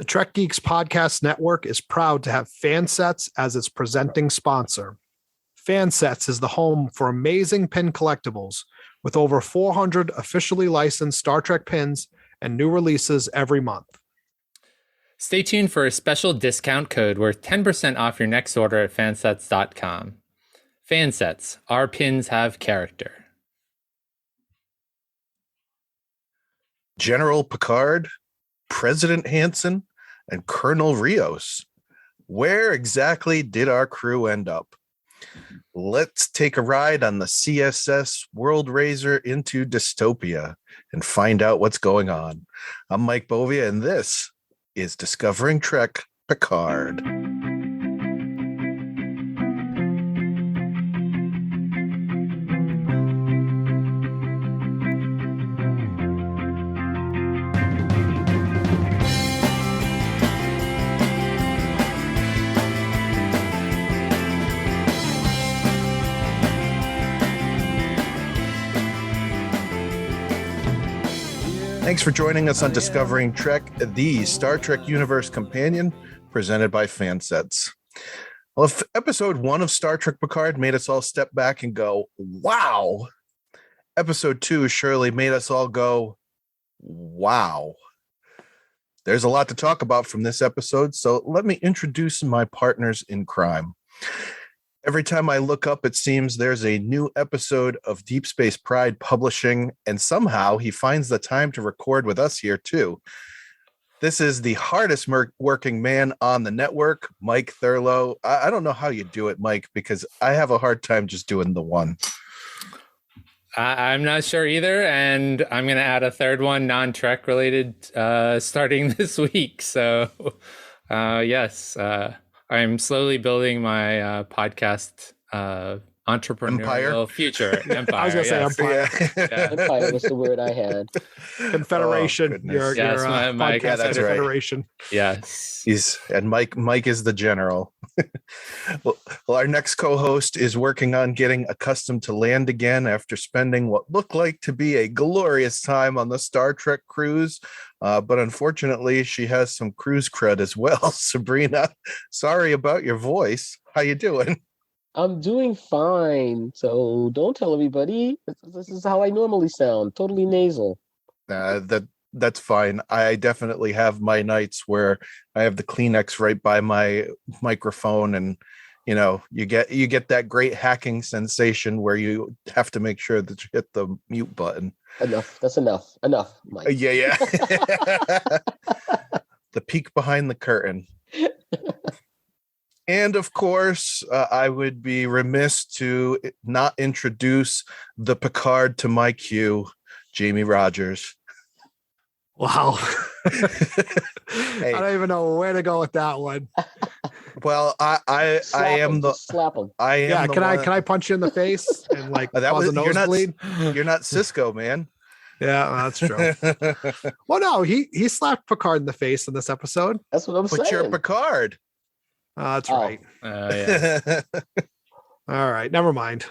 Trek Geeks Podcast Network is proud to have Fansets as its presenting sponsor. Fansets is the home for amazing pin collectibles with over 400 officially licensed Star Trek pins and new releases every month. Stay tuned for a special discount code worth 10% off your next order at fansets.com. Fansets, our pins have character. General Picard, President Hansen, and Colonel Rios. Where exactly did our crew end up? Let's take a ride on the CSS World Razor into dystopia and find out what's going on. I'm Mike Bovia, and this is Discovering Trek Picard. Thanks for joining us on Discovering Trek, the Star Trek Universe Companion, presented by Fansets. Well, if episode 1 of Star Trek Picard made us all step back and go, wow, episode 2 surely made us all go, wow. There's a lot to talk about from this episode, so let me introduce my partners in crime. Every time I look up, it seems there's a new episode of Deep Space Pride publishing, and somehow he finds the time to record with us here too. This is the hardest working man on the network, Mike Thurlow. I don't know how you do it, Mike, because I have a hard time just doing the one. I'm not sure either, and I'm going to add a third one, non-Trek related, starting this week. So, yes. I'm slowly building my podcast entrepreneurial future empire. I was going to say empire. Yeah. Empire was the word I had. Confederation. Oh, your yes, my podcast that's right. Confederation. Yes. Mike is the general. well, our next co-host is working on getting accustomed to land again after spending what looked like to be a glorious time on the Star Trek cruise. But unfortunately, she has some cruise cred as well. Subrina, sorry about your voice. How you doing? I'm doing fine, so don't tell everybody. This is how I normally sound, totally nasal. That's fine. I definitely have my nights where I have the Kleenex right by my microphone, and you get that great hacking sensation where you have to make sure that you hit the mute button. Enough. That's enough. Enough, Mike. Yeah. The peek behind the curtain. And of course, I would be remiss to not introduce the Picard to my queue, Jamie Rogers. Wow. Hey. I don't even know where to go with that one. Well, I am the slap him. I am. Yeah, the can one, I you're in the face and like that cause was a nosebleed? You're not Cisco, man. Yeah, that's true. Well, no, he slapped Picard in the face in this episode. That's what I'm saying. But you're Picard. That's right. Yeah. All right, never mind.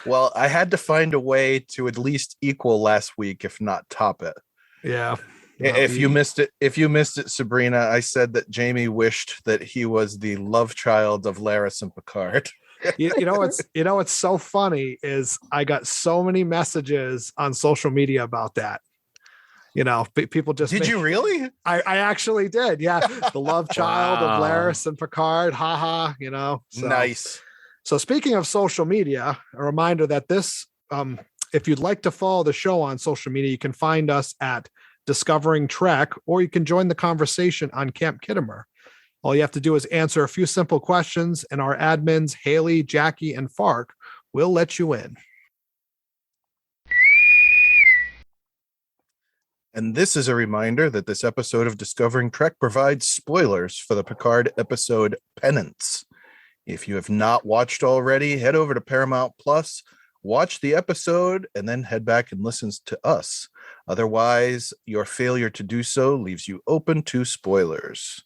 Well, I had to find a way to at least equal last week, if not top it. Yeah. If you missed it, Sabrina, I said that Jamie wished that he was the love child of Laris and Picard. you know what's so funny is I got so many messages on social media about that. People just did you really? I actually did. Yeah, the love child of Laris and Picard. Haha. So. Nice. So speaking of social media, a reminder that this, if you'd like to follow the show on social media, you can find us at Discovering Trek, or you can join the conversation on Camp Kittimer. All you have to do is answer a few simple questions, and our admins, Haley, Jackie, and Fark, will let you in. And this is a reminder that this episode of Discovering Trek provides spoilers for the Picard episode Penance. If you have not watched already, head over to Paramount Plus, watch the episode, and then head back and listen to us. Otherwise, your failure to do so leaves you open to spoilers.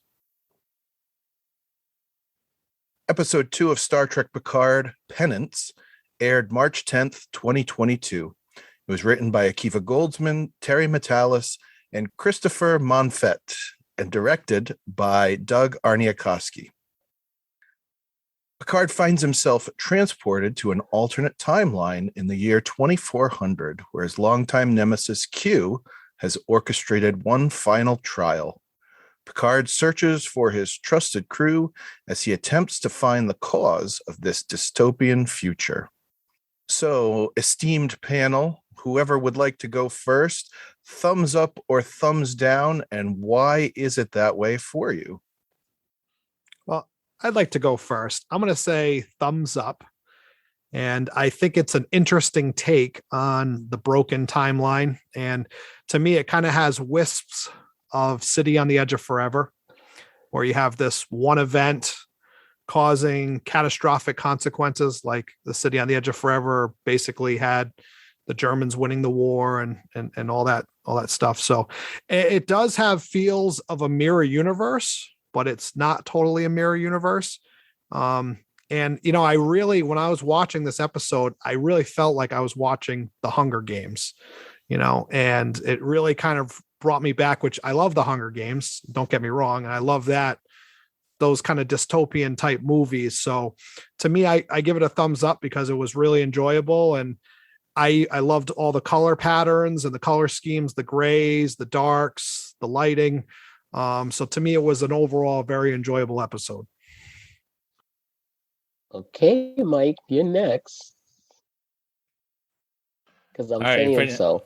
Episode 2 of Star Trek Picard, Penance, aired March 10th, 2022. It was written by Akiva Goldsman, Terry Metalis, and Christopher Monfett, and directed by Doug Arniakowski. Picard finds himself transported to an alternate timeline in the year 2400, where his longtime nemesis Q has orchestrated one final trial. Picard searches for his trusted crew as he attempts to find the cause of this dystopian future. So, esteemed panel, whoever would like to go first, thumbs up or thumbs down, and why is it that way for you? Well, I'd like to go first. I'm going to say thumbs up. And I think it's an interesting take on the broken timeline. And to me, it kind of has wisps of City on the Edge of Forever, where you have this one event causing catastrophic consequences, like the City on the Edge of Forever basically had the Germans winning the war and all that stuff. So it does have feels of a mirror universe, but it's not totally a mirror universe. And, I really, when I was watching this episode, I really felt like I was watching the Hunger Games, and it really kind of brought me back, which I love the Hunger Games. Don't get me wrong. And I love those kind of dystopian type movies. So to me, I give it a thumbs up because it was really enjoyable. And I loved all the color patterns and the color schemes, the grays, the darks, the lighting. So to me, it was an overall very enjoyable episode. Okay, Mike, you're next. Because I'm saying so.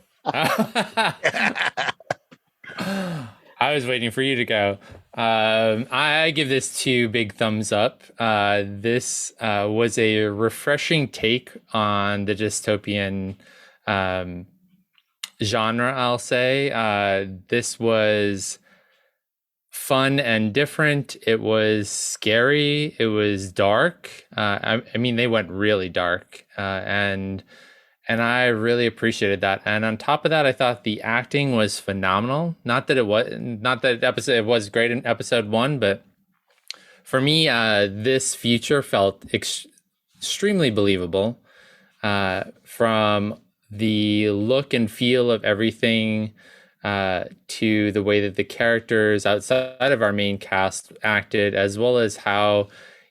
I was waiting for you to go. I give this 2 big thumbs up. This was a refreshing take on the dystopian genre, I'll say. This was fun and different. It was scary. It was dark. I mean, they went really dark, and I really appreciated that. And on top of that, I thought the acting was phenomenal. Not that it was great in episode 1, but for me, this future felt extremely believable, from the look and feel of everything, to the way that the characters outside of our main cast acted, as well as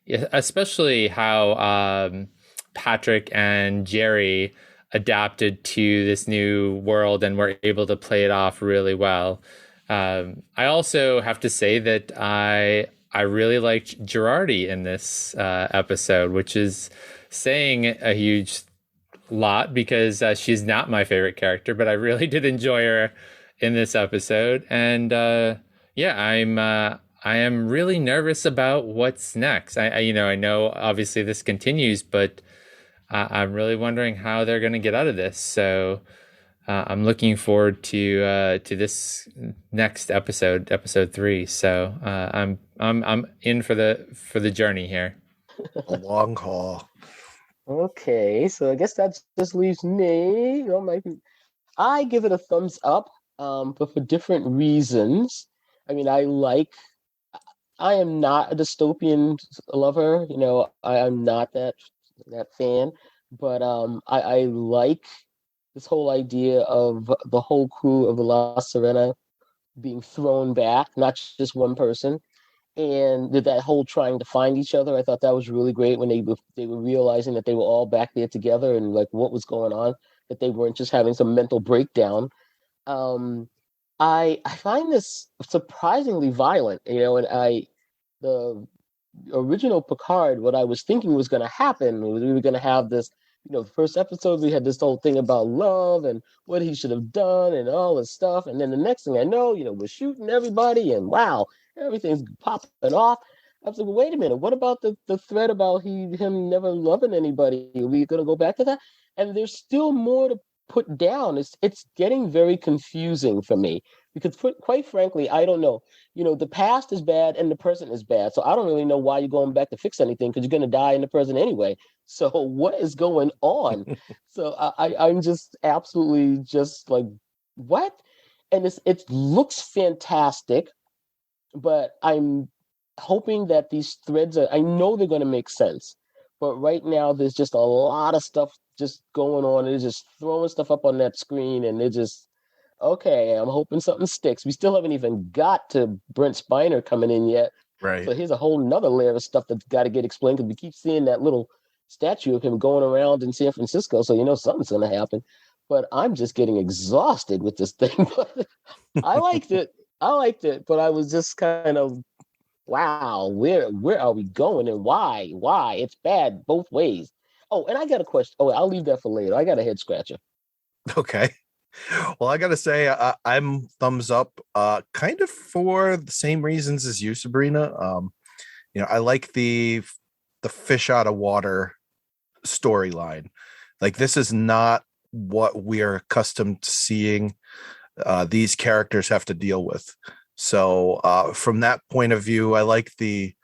especially how Patrick and Jerry adapted to this new world and were able to play it off really well. I also have to say that I really liked Girardi in this episode, which is saying a huge lot because she's not my favorite character, but I really did enjoy her in this episode. And I am really nervous about what's next. I know obviously this continues, but I'm really wondering how they're going to get out of this. So I'm looking forward to this next episode 3. So I'm in for the journey here. A long haul. Okay, so I guess that just leaves me. I give it a thumbs up, but for different reasons. I mean, I am not a dystopian lover. I'm not that fan, but I like this whole idea of the whole crew of the La Sirena being thrown back, not just one person, and that whole trying to find each other. I thought that was really great when they were realizing that they were all back there together and like what was going on, that they weren't just having some mental breakdown. I find this surprisingly violent, and the original Picard, what I was thinking was going to happen was we were going to have this, the first episode, we had this whole thing about love and what he should have done and all this stuff. And then the next thing I know, we're shooting everybody and wow, everything's popping off. I was like, wait a minute, what about the thread about him never loving anybody? Are we going to go back to that? And there's still more to put down. It's getting very confusing for me because quite frankly, I don't know. The past is bad and the present is bad. So I don't really know why you're going back to fix anything because you're going to die in the present anyway. So what is going on? So I'm just absolutely just like, what? And it looks fantastic, but I'm hoping that these threads I know they're going to make sense. But right now, there's just a lot of stuff just going on. It's just throwing stuff up on that screen, and okay, I'm hoping something sticks. We still haven't even got to Brent Spiner coming in yet. Right. So here's a whole nother layer of stuff that's got to get explained because we keep seeing that little statue of him going around in San Francisco. So something's going to happen. But I'm just getting exhausted with this thing. But I liked it. But I was just kind of, wow, where are we going and why? Why? It's bad both ways. Oh, and I got a question. Oh, I'll leave that for later. I got a head scratcher. Okay. Well, I got to say, I'm thumbs up, kind of for the same reasons as you, Sabrina. I like the fish out of water storyline. Like, this is not what we're accustomed to seeing these characters have to deal with. So from that point of view, I like the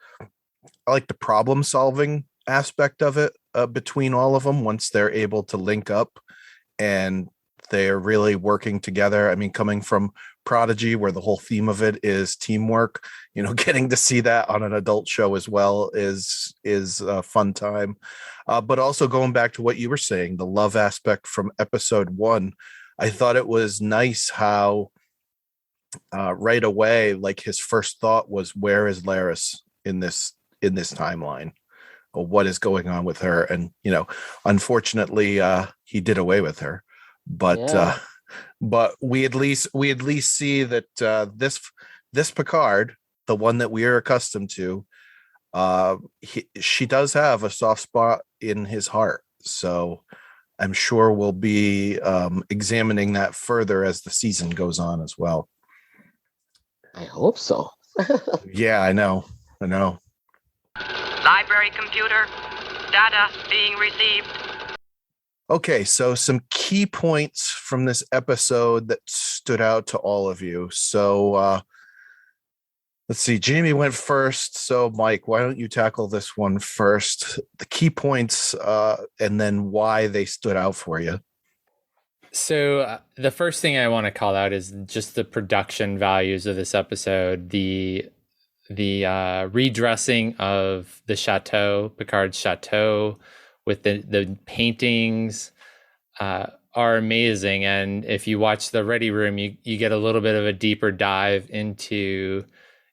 problem solving aspect of it between all of them once they're able to link up and they're really working together. I mean, coming from Prodigy, where the whole theme of it is teamwork, getting to see that on an adult show as well is a fun time. But also going back to what you were saying, the love aspect from episode 1, I thought it was nice how right away, like, his first thought was, where is Laris in this timeline? Or what is going on with her? And, unfortunately, he did away with her. But we at least see that this Picard, the one that we are accustomed to, she does have a soft spot in his heart. So I'm sure we'll be examining that further as the season goes on as well. I hope so. Yeah, I know. Library computer, data being received. Okay, so some key points from this episode that stood out to all of you. So let's see, Jamie went first. So Mike, why don't you tackle this one first? The key points and then why they stood out for you. So the first thing I want to call out is just the production values of this episode. The redressing of the chateau, Picard's chateau, with the paintings are amazing. And if you watch the Ready Room, you get a little bit of a deeper dive into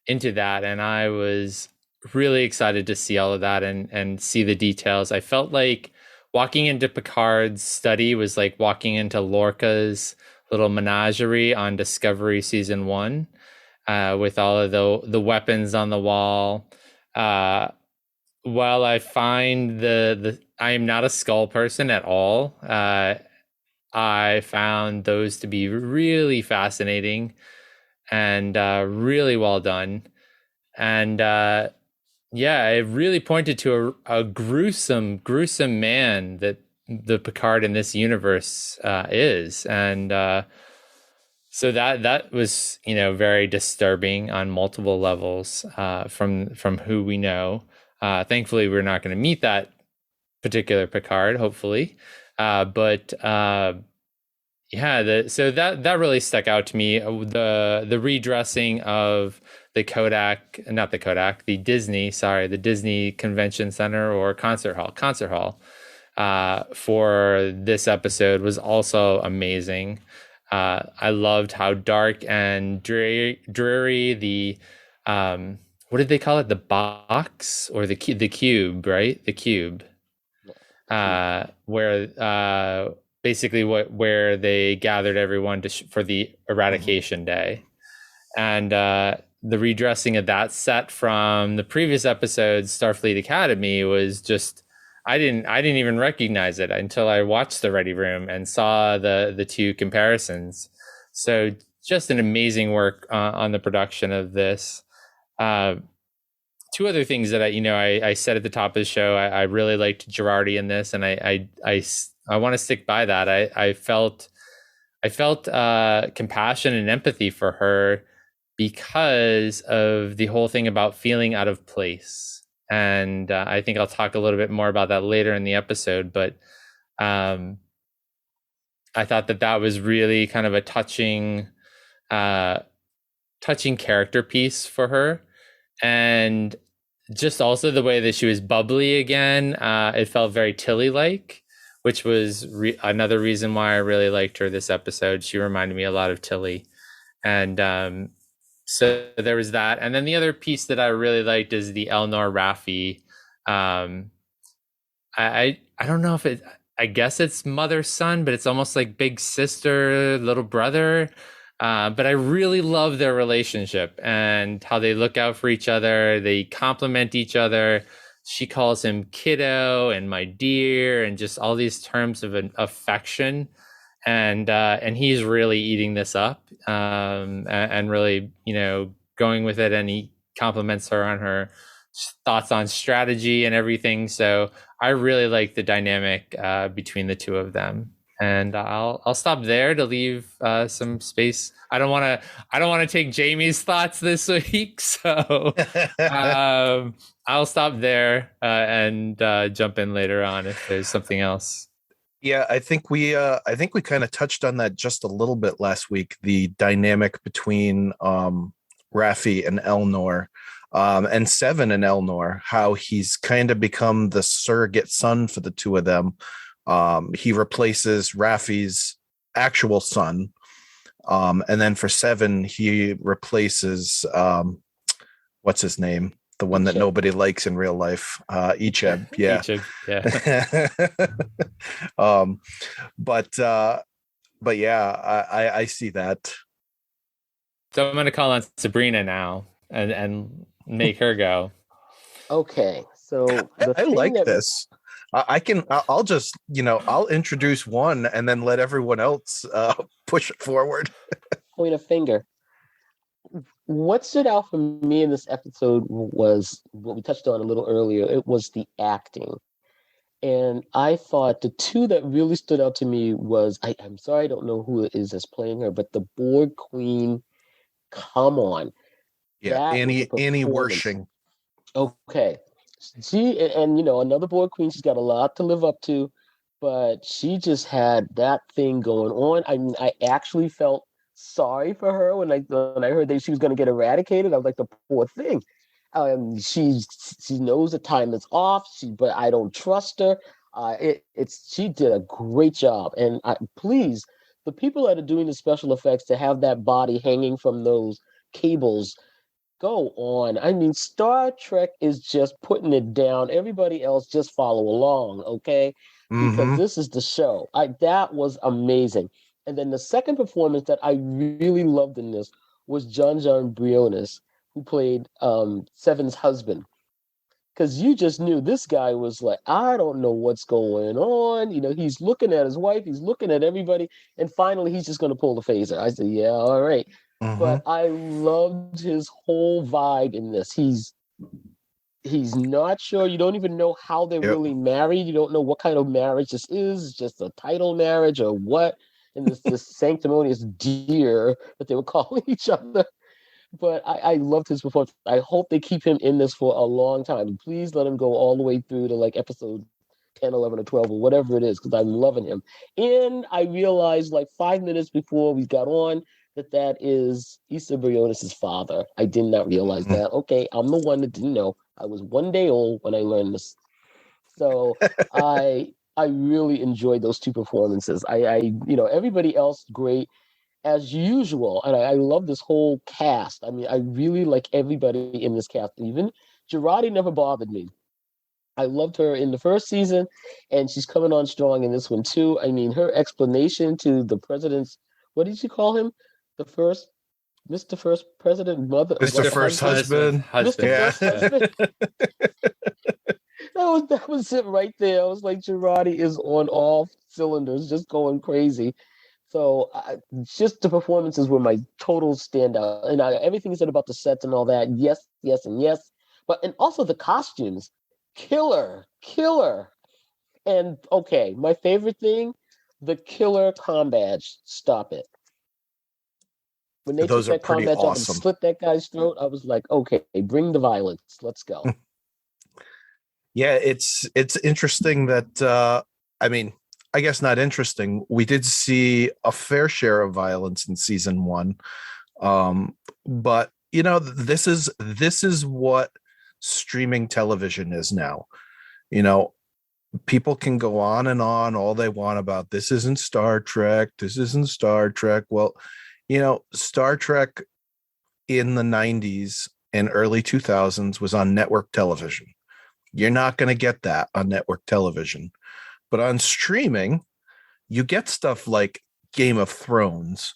that. And I was really excited to see all of that and see the details. I felt like walking into Picard's study was like walking into Lorca's little menagerie on Discovery season 1, with all of the weapons on the wall. While I find I am not a skull person at all, I found those to be really fascinating and really well done. And it really pointed to a gruesome man that the Picard in this universe is. And so that was, very disturbing on multiple levels from who we know. Thankfully, we're not going to meet that particular Picard, hopefully. So that really stuck out to me. The redressing of the Disney Convention Center or concert hall for this episode was also amazing. I loved how dark and dreary the what did they call it? The box or the cube, right? The cube, where basically where they gathered everyone for the eradication day, and the redressing of that set from the previous episode, Starfleet Academy, was just I didn't even recognize it until I watched the Ready Room and saw the two comparisons. So just an amazing work on the production of this. Two other things that I said at the top of the show, I really liked Girardi in this, and I want to stick by that. I felt compassion and empathy for her because of the whole thing about feeling out of place. And I think I'll talk a little bit more about that later in the episode, but I thought that was really kind of a touching character piece for her. And just also the way that she was bubbly again, it felt very Tilly-like, which was another reason why I really liked her this episode. She reminded me a lot of Tilly. And so there was that. And then the other piece that I really liked is the Elnor Raffi. I don't know if it, I guess it's mother son, but it's almost like big sister, little brother. But I really love their relationship and how they look out for each other. They compliment each other. She calls him kiddo and my dear, and just all these terms of an affection. And he's really eating this up, and really, going with it. And he compliments her on her thoughts on strategy and everything. So I really like the dynamic between the two of them. And I'll stop there to leave some space. I don't want to take Jamie's thoughts this week, so I'll stop there and jump in later on if there's something else. Yeah, I think we kind of touched on that just a little bit last week. The dynamic between Raffi and Elnor, and Seven and Elnor, how he's kind of become the surrogate son for the two of them. He replaces Raffi's actual son. And then for Seven, he replaces, what's his name? The one that nobody likes in real life. Icheb. Yeah. Icheb, yeah. But yeah, I see that. So I'm going to call on Subrina now and make her go. Okay. So I like this. I'll just, I'll introduce one and then let everyone else push it forward. Point a finger. What stood out for me in this episode was what we touched on a little earlier. It was the acting. And I thought the two that really stood out to me was, I'm sorry, I don't know who it is that's playing her, but the Borg Queen, come on. Yeah, Annie Wershing. Okay. She, and another Borg Queen, she's got a lot to live up to, but she just had that thing going on. I mean, I actually felt sorry for her when I heard that she was going to get eradicated. I was like, the poor thing. She knows the time is off. But I don't trust her. She did a great job. And please, the people that are doing the special effects, to have that body hanging from those cables, go on. I mean, Star Trek is just putting it down. Everybody else just follow along, okay? Because this is the show. That was amazing. And then the second performance that I really loved in this was John Briones, who played Seven's husband. Because you just knew this guy was like, I don't know what's going on. He's looking at his wife, he's looking at everybody, and finally he's just going to pull the phaser. I said, yeah, all right. But I loved his whole vibe in this. He's not sure. You don't even know how they're really married. You don't know what kind of marriage this is. Just a title marriage or what. And this sanctimonious dear that they were calling each other. But I loved his performance. I hope they keep him in this for a long time. Please let him go all the way through to like episode 10, 11, or 12, or whatever it is, because I'm loving him. And I realized like 5 minutes before we got on that is Issa Briones' father. I did not realize that. Okay, I'm the one that didn't know. I was 1 day old when I learned this. So I really enjoyed those two performances. Everybody else great as usual. And I love this whole cast. I mean, I really like everybody in this cast. Even Girardi never bothered me. I loved her in the first season, and she's coming on strong in this one too. I mean, her explanation to the president's, what did she call him? Mr. First President, Mr. First Husband. Mr. First Husband. That was it right there. I was like, Girardi is on all cylinders, just going crazy. So just the performances were my total standout. And everything you said about the sets and all that, yes, and yes. And also the costumes, killer. And okay, my favorite thing, the killer comm badge. Stop it. When they took that comm badge off and slit that guy's throat, I was like, okay, bring the violence. Let's go. Yeah, it's interesting that, I guess not interesting. We did see a fair share of violence in season 1. But this is what streaming television is now. people can go on and on all they want about this isn't Star Trek. This isn't Star Trek. Well, Star Trek in the 90s and early 2000s was on network television. You're not going to get that on network television. But on streaming, you get stuff like Game of Thrones,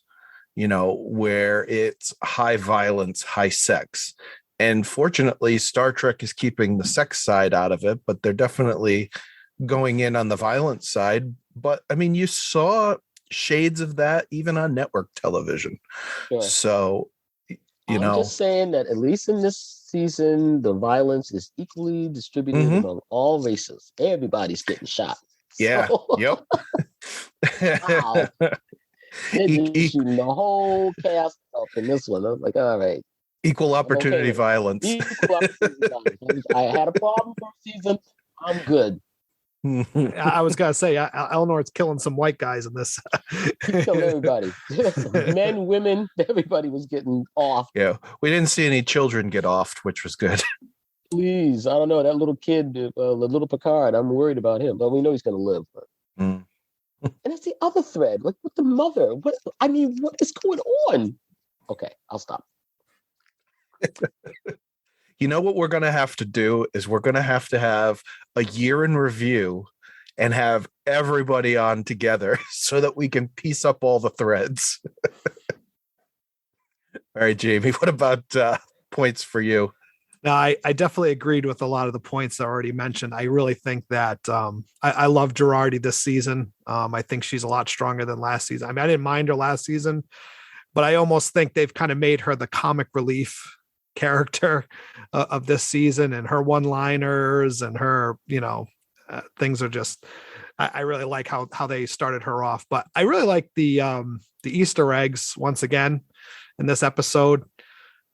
where it's high violence, high sex. And fortunately, Star Trek is keeping the sex side out of it, but they're definitely going in on the violence side. But I mean, you saw shades of that even on network television. Sure. So, I'm just saying that at least in this season, the violence is equally distributed among all races. Everybody's getting shot. Yeah. So, Yep. wow. They're just shooting the whole cast up in this one. I was like, all right. Equal opportunity violence. Equal opportunity violence. I had a problem first season. I'm good. I was gonna say Elnor's killing some white guys in this. Killing everybody. Men, women, everybody was getting off. Yeah, we didn't see any children get offed, which was good. Please, I don't know that little kid, the little Picard. I'm worried about him, but we know he's gonna live. But. And that's the other thread, like with the mother. What is going on? Okay, I'll stop. You know what we're going to have to do is we're going to have a year in review and have everybody on together so that we can piece up all the threads. All right, Jamie, what about points for you? No, I definitely agreed with a lot of the points I already mentioned. I really think that I love Girardi this season. I think she's a lot stronger than last season. I mean, I didn't mind her last season, but I almost think they've kind of made her the comic relief character of this season, and her one-liners and her, things are just, I really like how they started her off. But I really like the Easter eggs once again in this episode.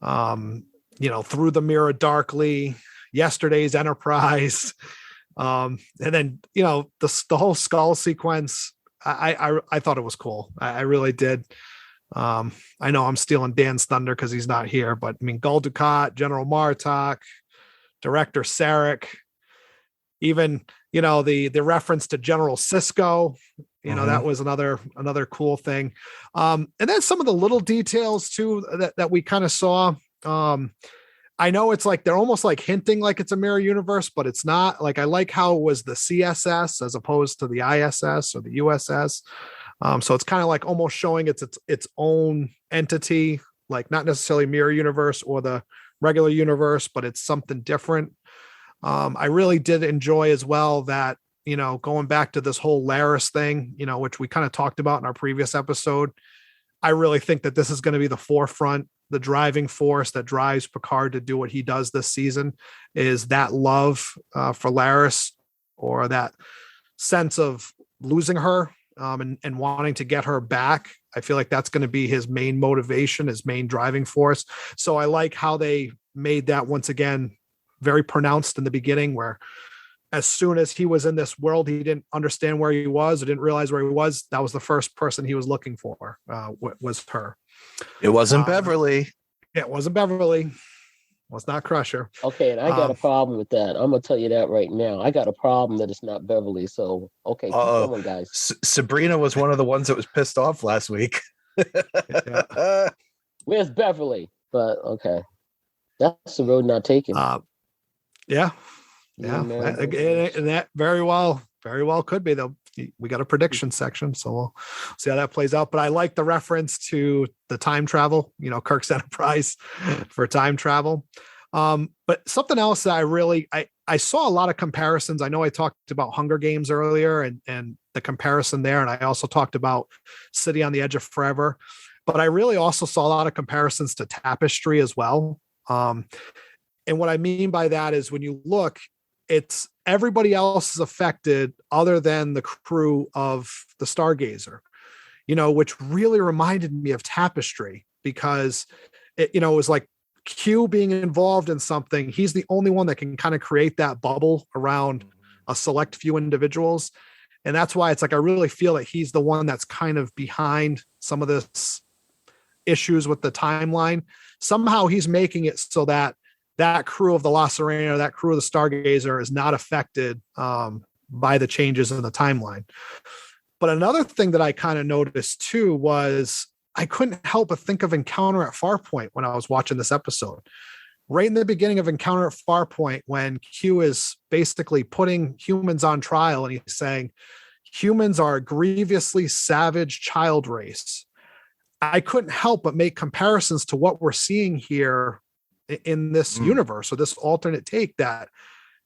Through the mirror darkly, yesterday's Enterprise, and then the whole skull sequence. I thought it was cool. I really did. I know I'm stealing Dan's thunder because he's not here, but I mean, Gul Dukat, General Martok, Director Sarek, even the reference to General Sisko, that was another cool thing. And then some of the little details too that we kind of saw. I know it's like they're almost like hinting like it's a mirror universe, but it's not. Like I like how it was the CSS as opposed to the ISS or the USS. So it's kind of like almost showing its own entity, like not necessarily mirror universe or the regular universe, but it's something different. I really did enjoy as well that, going back to this whole Laris thing, which we kind of talked about in our previous episode. I really think that this is going to be the forefront, the driving force that drives Picard to do what he does this season is that love for Laris, or that sense of losing her. And wanting to get her back. I feel like that's going to be his main motivation, his main driving force. So I like how they made that once again very pronounced in the beginning, where as soon as he was in this world, he didn't understand where he was or didn't realize where he was. That was the first person he was looking for, was her. It wasn't Beverly. It wasn't Beverly. Was not Crusher. Okay, and I got a problem with that. I'm gonna tell you that right now. I got a problem that it's not Beverly. So okay, keep going, guys. Sabrina was one of the ones that was pissed off last week. Where's Beverly? But okay, that's the road not taken. Yeah, and that very well could be though. We got a prediction section, so we'll see how that plays out. But I like the reference to the time travel, Kirk's Enterprise for time travel. But something else that I saw a lot of comparisons. I know I talked about Hunger Games earlier and the comparison there. And I also talked about City on the Edge of Forever, but I really also saw a lot of comparisons to Tapestry as well. And what I mean by that is when you look, it's everybody else is affected other than the crew of the Stargazer, which really reminded me of Tapestry because it was like Q being involved in something. He's the only one that can kind of create that bubble around a select few individuals. And that's why it's like, I really feel that he's the one that's kind of behind some of this issues with the timeline. Somehow he's making it so that crew of the La Serena, that crew of the Stargazer is not affected by the changes in the timeline. But another thing that I kind of noticed too was I couldn't help but think of Encounter at Farpoint when I was watching this episode. Right in the beginning of Encounter at Farpoint, when Q is basically putting humans on trial and he's saying, humans are a grievously savage child race. I couldn't help but make comparisons to what we're seeing here in this universe, or this alternate take, that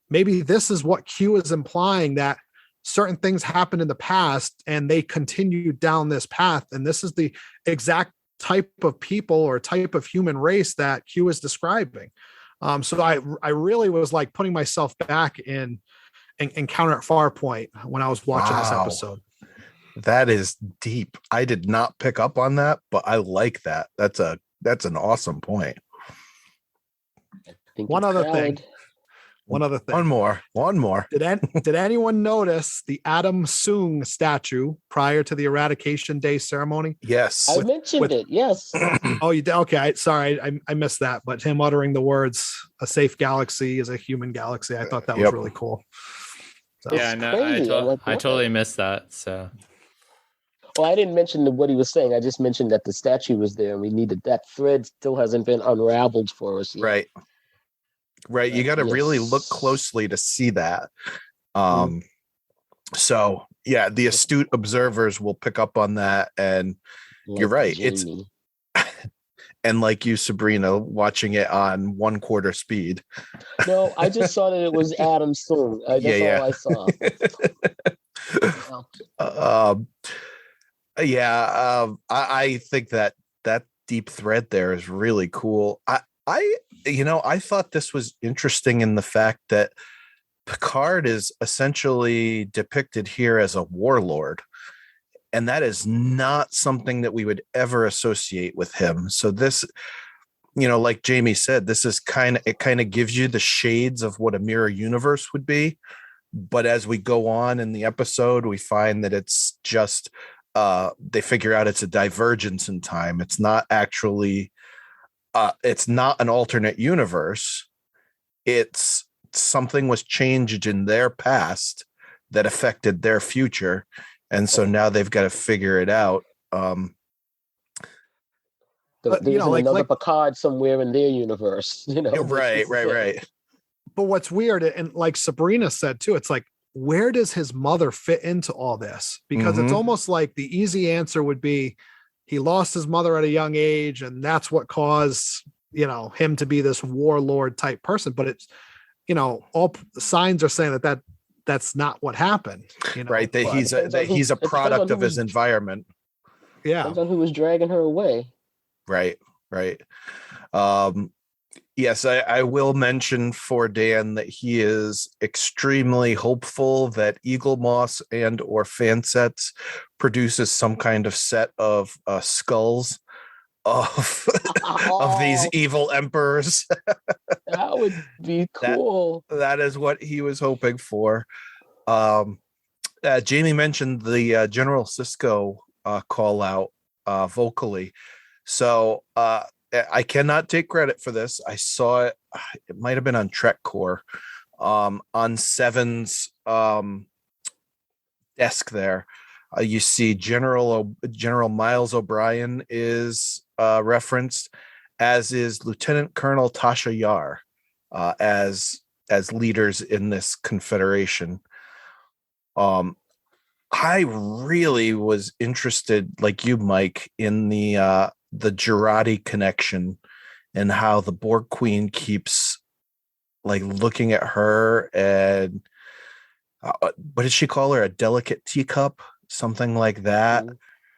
maybe this is what Q is implying, that certain things happened in the past and they continued down this path. And this is the exact type of people or type of human race that Q is describing. So I really was like putting myself back in Encounter at Farpoint when I was watching this episode. That is deep. I did not pick up on that, but I like that. That's an awesome point. One other thing. One more. Did anyone notice the Adam Soong statue prior to the Eradication Day ceremony? Yes. I mentioned it. Yes. Oh, you did? Okay. Sorry. I missed that. But him uttering the words, "A safe galaxy is a human galaxy." I thought that was really cool. So. Yeah, no, I totally missed that. So. Well, I didn't mention what he was saying. I just mentioned that the statue was there and we needed that thread still hasn't been unraveled for us yet. Right. You got to really look closely to see that. So yeah, the astute observers will pick up on that. And you're right. Jamie. It's, and like you, Subrina, watching it on 1/4 speed. No, I just saw that it was Adam Soong. That's all I saw. I think that deep thread there is really cool. I thought this was interesting in the fact that Picard is essentially depicted here as a warlord, and that is not something that we would ever associate with him. So this, like Jamie said, this is kind of gives you the shades of what a mirror universe would be. But as we go on in the episode, we find that it's just they figure out it's a divergence in time. It's not actually it's not an alternate universe. It's something was changed in their past that affected their future. And so now they've got to figure it out. There's another Picard somewhere in their universe, Right. But what's weird, and like Subrina said too, it's like, where does his mother fit into all this? Because it's almost like the easy answer would be he lost his mother at a young age, and that's what caused, him to be this warlord type person. But it's, all signs are saying that's not what happened. Right. That he's a product of his environment. Yeah. Depends on who was dragging her away. Right. Yes, I will mention for Dan that he is extremely hopeful that Eagle Moss and or Fansets produces some kind of set of skulls of these evil emperors. That would be cool. That is what he was hoping for. Jamie mentioned the General Sisko call out vocally. So I cannot take credit for this. I saw it. It might have been on Trek Core, on Seven's desk there. You see General Miles O'Brien is referenced, as is Lieutenant Colonel Tasha Yar, as leaders in this confederation. I really was interested, like you, Mike, in the Jurati connection and how the Borg Queen keeps like looking at her, and what did she call her? A delicate teacup, something like that.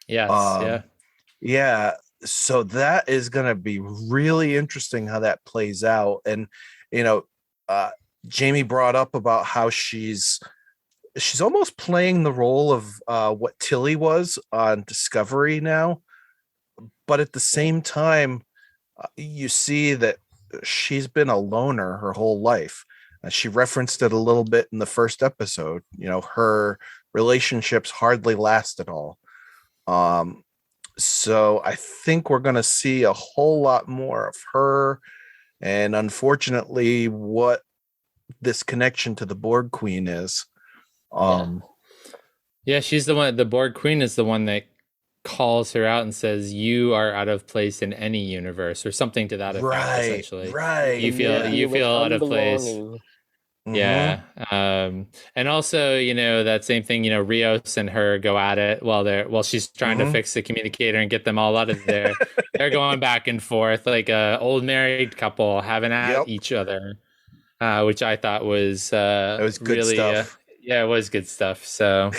Yes. Yeah. So that is going to be really interesting how that plays out. And, Jamie brought up about how she's almost playing the role of what Tilly was on Discovery now. But at the same time, you see that she's been a loner her whole life. She referenced it a little bit in the first episode. Her relationships hardly last at all. So I think we're going to see a whole lot more of her. And unfortunately, what this connection to the Borg Queen is. Yeah, she's the one. The Borg Queen is the one that calls her out and says, "You are out of place in any universe," or something to that effect. Essentially, right. You feel out of place. Yeah. And also, that same thing, Rios and her go at it while she's trying to fix the communicator and get them all out of there. They're going back and forth like a old married couple having at each other, which I thought was it was good really stuff. Yeah, it was good stuff. So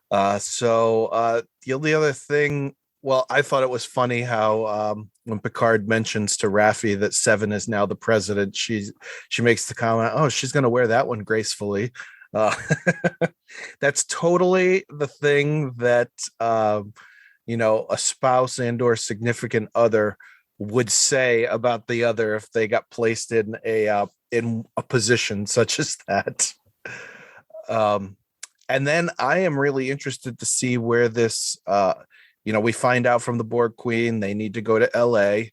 the only other thing, well, I thought it was funny how when Picard mentions to Raffi that Seven is now the president, she makes the comment, "Oh, she's going to wear that one gracefully." That's totally the thing that a spouse and or significant other would say about the other if they got placed in a position such as that. And then I am really interested to see where this, we find out from the Borg Queen, they need to go to LA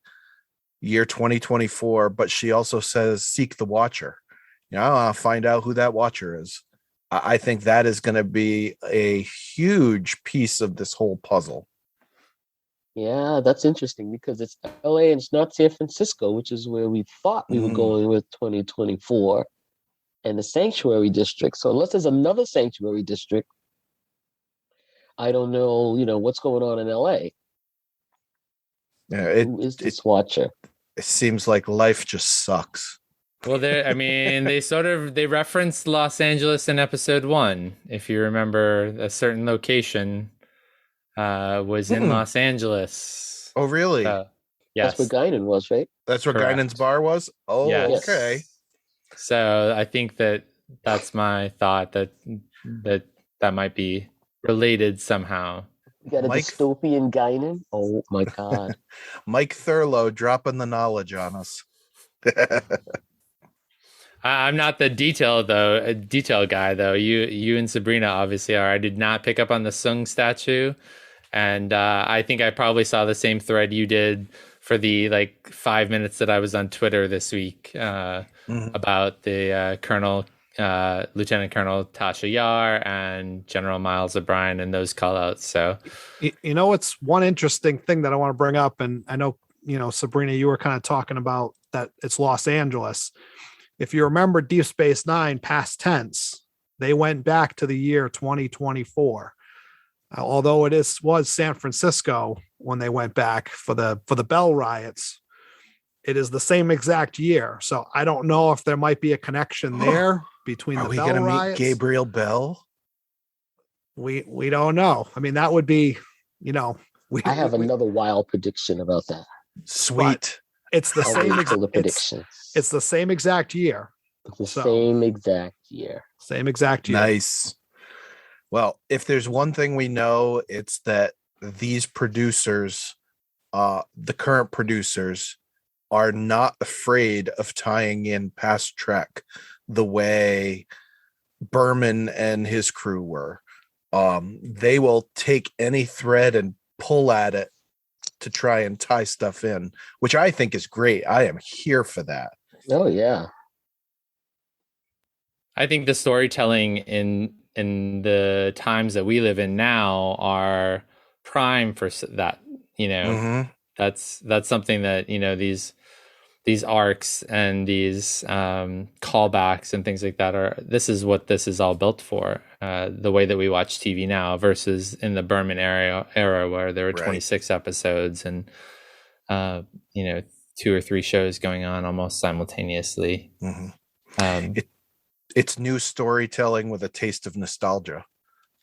year 2024, but she also says, seek the Watcher. I'll find out who that Watcher is. I think that is going to be a huge piece of this whole puzzle. Yeah, that's interesting because it's LA and it's not San Francisco, which is where we thought we were going with 2024. And the sanctuary district. So unless there's another sanctuary district, I don't know, what's going on in LA. Yeah, who is this Watcher? It seems like life just sucks. Well, they referenced Los Angeles in episode 1. If you remember, a certain location was in Los Angeles. Oh, really? Yes. That's where Guinan was, right? That's where Guinan's bar was? Oh, yes. Okay. So I think that's my thought that might be related somehow. You got a dystopian Guinan? Oh my God. Mike Thurlow dropping the knowledge on us. I'm not the detail guy though. You and Subrina obviously are. I did not pick up on the Sung statue, and I think I probably saw the same thread you did for the 5 minutes that I was on Twitter this week about the Lieutenant Colonel Tasha Yar and General Miles O'Brien and those callouts. So, it's one interesting thing that I want to bring up, and I know Subrina, you were kind of talking about that it's Los Angeles. If you remember Deep Space Nine past tense, they went back to the year 2024. Although it was San Francisco when they went back for the Bell riots, it is the same exact year. So I don't know if there might be a connection there between the Bell riots. Are we going to meet Gabriel Bell? We don't know. I mean, that would be, I have another wild prediction about that. Sweet. It's the same. It's the same exact year. Same exact year. Same exact year. Nice. Well, if there's one thing we know, it's that these producers, the current producers, are not afraid of tying in past Trek the way Berman and his crew were. They will take any thread and pull at it to try and tie stuff in, which I think is great. I am here for that. Oh, yeah. I think the storytelling in the times that we live in now are prime for that. That's something that these arcs and these callbacks and things like that this is what this is all built for. The way that we watch TV now versus in the Berman era where there were 26 episodes and 2 or 3 shows going on almost simultaneously. It's new storytelling with a taste of nostalgia.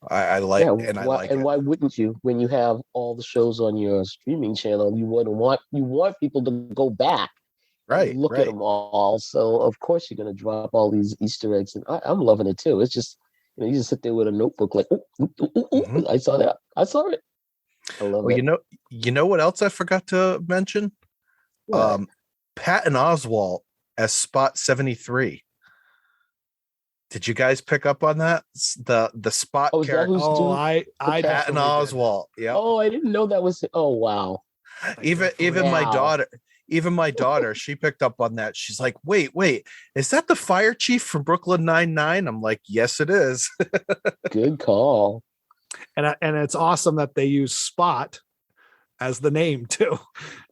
I like it. And why wouldn't you? When you have all the shows on your streaming channel, you want people to go back, look at them all. So of course you're going to drop all these Easter eggs, and I'm loving it too. It's just you just sit there with a notebook like, I saw that, I saw it. I love it. You know what else I forgot to mention? Patton Oswalt as Spot 73. Did you guys pick up on that? The Spot character. I Patton Oswalt. Yeah. Oh, I didn't know that was. Oh, wow. Even my daughter. even my daughter, she picked up on that. She's like, wait, is that the fire chief from Brooklyn Nine-Nine? I'm like, yes, it is. Good call. And it's awesome that they use Spot as the name too,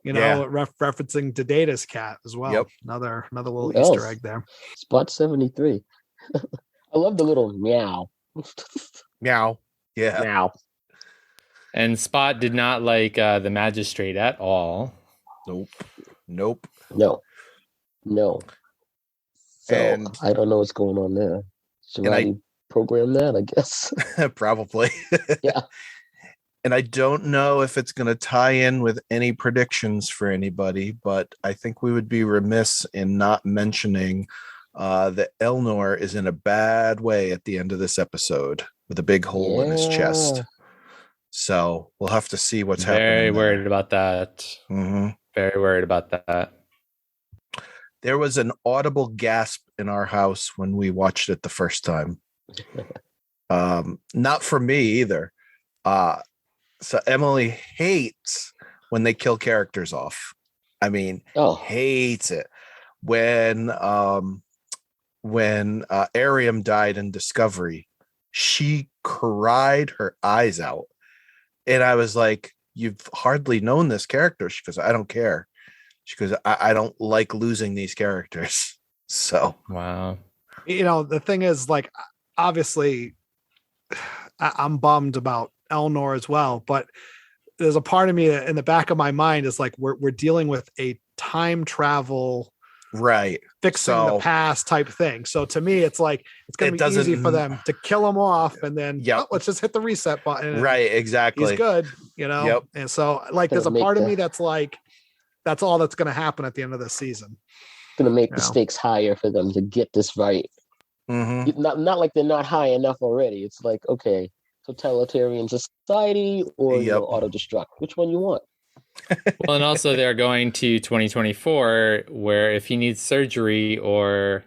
referencing to Data's cat as well. Yep. Another little Who Easter else? egg there. Spot 73. I love the little meow. Meow. Yeah. Meow. And Spot did not like the magistrate at all. Nope. No. So And- I don't know what's going on there. Should I program that? I guess. Probably. Yeah. And I don't know if it's going to tie in with any predictions for anybody, but I think we would be remiss in not mentioning that Elnor is in a bad way at the end of this episode with a big hole in his chest. So we'll have to see what's happening. Very worried about that. Mm-hmm. Very worried about that. There was an audible gasp in our house when we watched it the first time. Not for me either. So Emily hates when they kill characters off. I mean, hates it. When Ariam died in Discovery, she cried her eyes out. And I was like, you've hardly known this character. She goes, I don't care. She goes, I don't like losing these characters. So, wow. The thing is, like, obviously, I'm bummed about Elnor as well, but there's a part of me that in the back of my mind is like, we're dealing with a time travel, right, fixing the past type thing. So to me, it's like, it's going to be easy for them to kill him off and then let's just hit the reset button. Right. Exactly. He's good, Yep. And so like, there's a part of me that's like, that's all that's going to happen at the end of this season. Going to make the stakes higher for them to get this right. Mm-hmm. Not like they're not high enough already. It's like, okay, totalitarian society or auto-destruct. Which one you want? Well, and also they're going to 2024, where if he needs surgery or,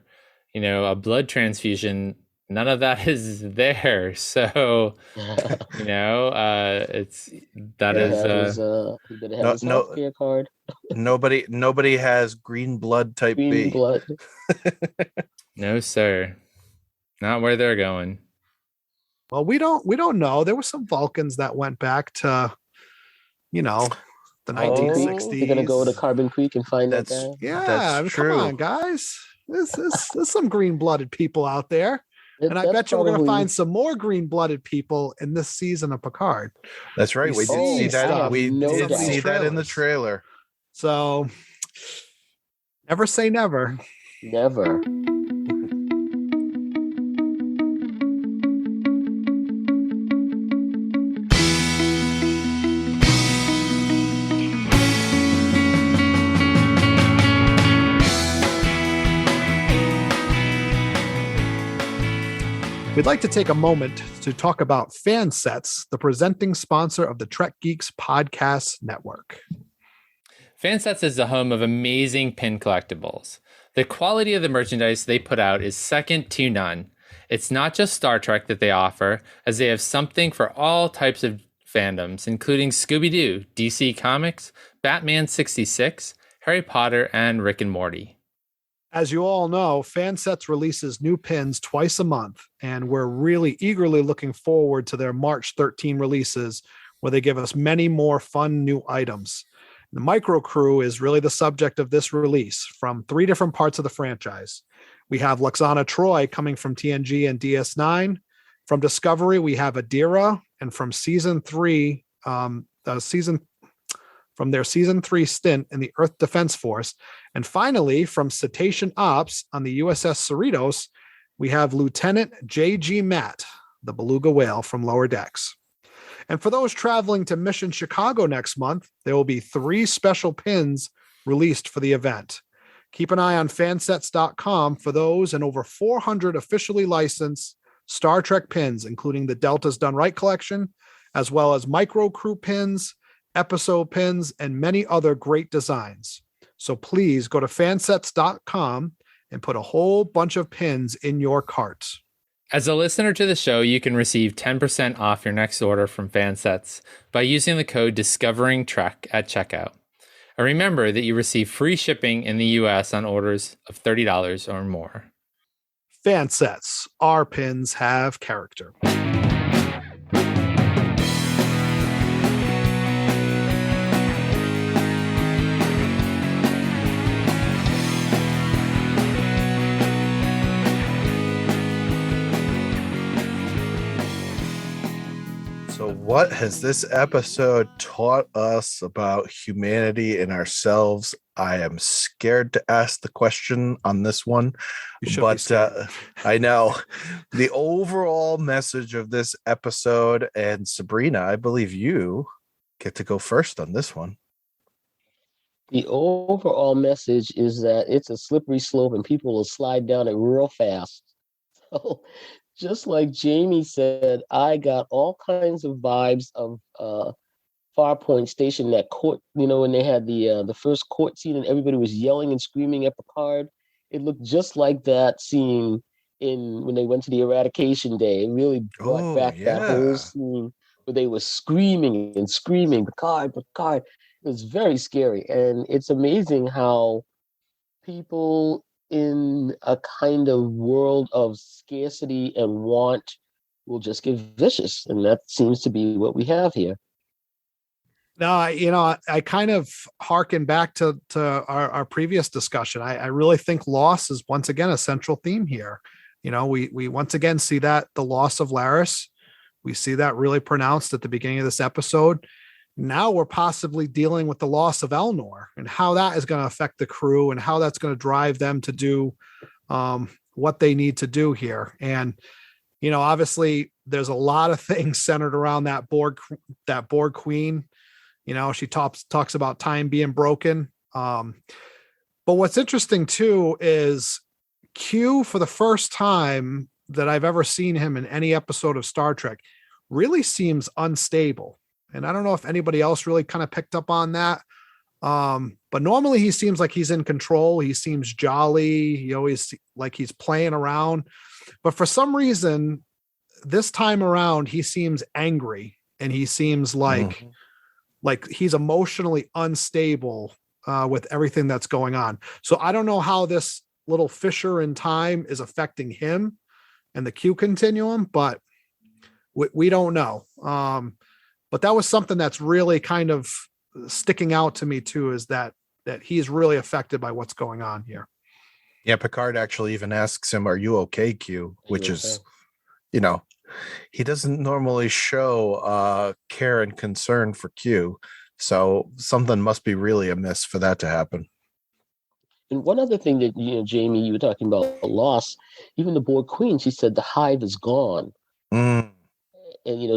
a blood transfusion, none of that is there. So, you better have his healthcare card. Nobody has green blood type B. Blood. No, sir. Not where they're going. Well, we don't know. There were some Vulcans that went back to, the 1960s. They're gonna go to Carbon Creek and find that guy. Yeah, that's true. Come on, guys. There's some green-blooded people out there. And I bet you we're going to find some more green-blooded people in this season of Picard. That's right. We did see that. We did see that in the trailer. So never say never. Never. We'd like to take a moment to talk about Fansets, the presenting sponsor of the Trek Geeks Podcast Network. Fansets is the home of amazing pin collectibles. The quality of the merchandise they put out is second to none. It's not just Star Trek that they offer, as they have something for all types of fandoms, including Scooby-Doo, DC Comics, Batman 66, Harry Potter, and Rick and Morty. As you all know, Fansets releases new pins twice a month, and we're really eagerly looking forward to their March 13 releases, where they give us many more fun new items. The Micro Crew is really the subject of this release from 3 different parts of the franchise. We have Lwaxana Troi coming from TNG and DS9. From Discovery, we have Adira, and from season 3, from their season 3 stint in the Earth Defense Force. And finally, from Cetacean Ops on the USS Cerritos, we have Lieutenant J.G. Matt, the beluga whale from Lower Decks. And for those traveling to Mission Chicago next month, there will be 3 special pins released for the event. Keep an eye on fansets.com for those and over 400 officially licensed Star Trek pins, including the Delta's Done Right collection, as well as Micro Crew pins, episode pins, and many other great designs. So please go to fansets.com and put a whole bunch of pins in your cart. As a listener to the show, you can receive 10% off your next order from Fansets by using the code Discovering Trek at checkout. And remember that you receive free shipping in the U.S. on orders of $30 or more. Fansets. Our pins have character. So what has this episode taught us about humanity and ourselves? I am scared to ask the question on this one, but I know the overall message of this episode, and Subrina, I believe you get to go first on this one. The overall message is that it's a slippery slope and people will slide down it real fast. So just like Jamie said, I got all kinds of vibes of Farpoint Station, that court, when they had the first court scene and everybody was yelling and screaming at Picard. It looked just like that scene when they went to the Eradication Day. It really brought back that whole scene where they were screaming and screaming, Picard, Picard. It was very scary. And it's amazing how people in a kind of world of scarcity and want will just get vicious. And that seems to be what we have here. No, I kind of harken back to our previous discussion. I really think loss is once again a central theme here. We once again see that the loss of Laris, we see that really pronounced at the beginning of this episode. Now we're possibly dealing with the loss of Elnor and how that is going to affect the crew and how that's going to drive them to do what they need to do here. And, obviously there's a lot of things centered around that Borg Queen. She talks about time being broken. But what's interesting too is Q, for the first time that I've ever seen him in any episode of Star Trek, really seems unstable. And I don't know if anybody else really kind of picked up on that. But normally he seems like he's in control. He seems jolly. He always like he's playing around. But for some reason, this time around, he seems angry and he seems like he's emotionally unstable with everything that's going on. So I don't know how this little fissure in time is affecting him and the Q continuum, but we don't know. But that was something that's really kind of sticking out to me too, is that he's really affected by what's going on here. Yeah, Picard actually even asks him, "Are you okay, Q?" Which is, he doesn't normally show care and concern for Q. So something must be really amiss for that to happen. And one other thing that, Jamie, you were talking about loss, even the Borg Queen, she said the hive is gone. And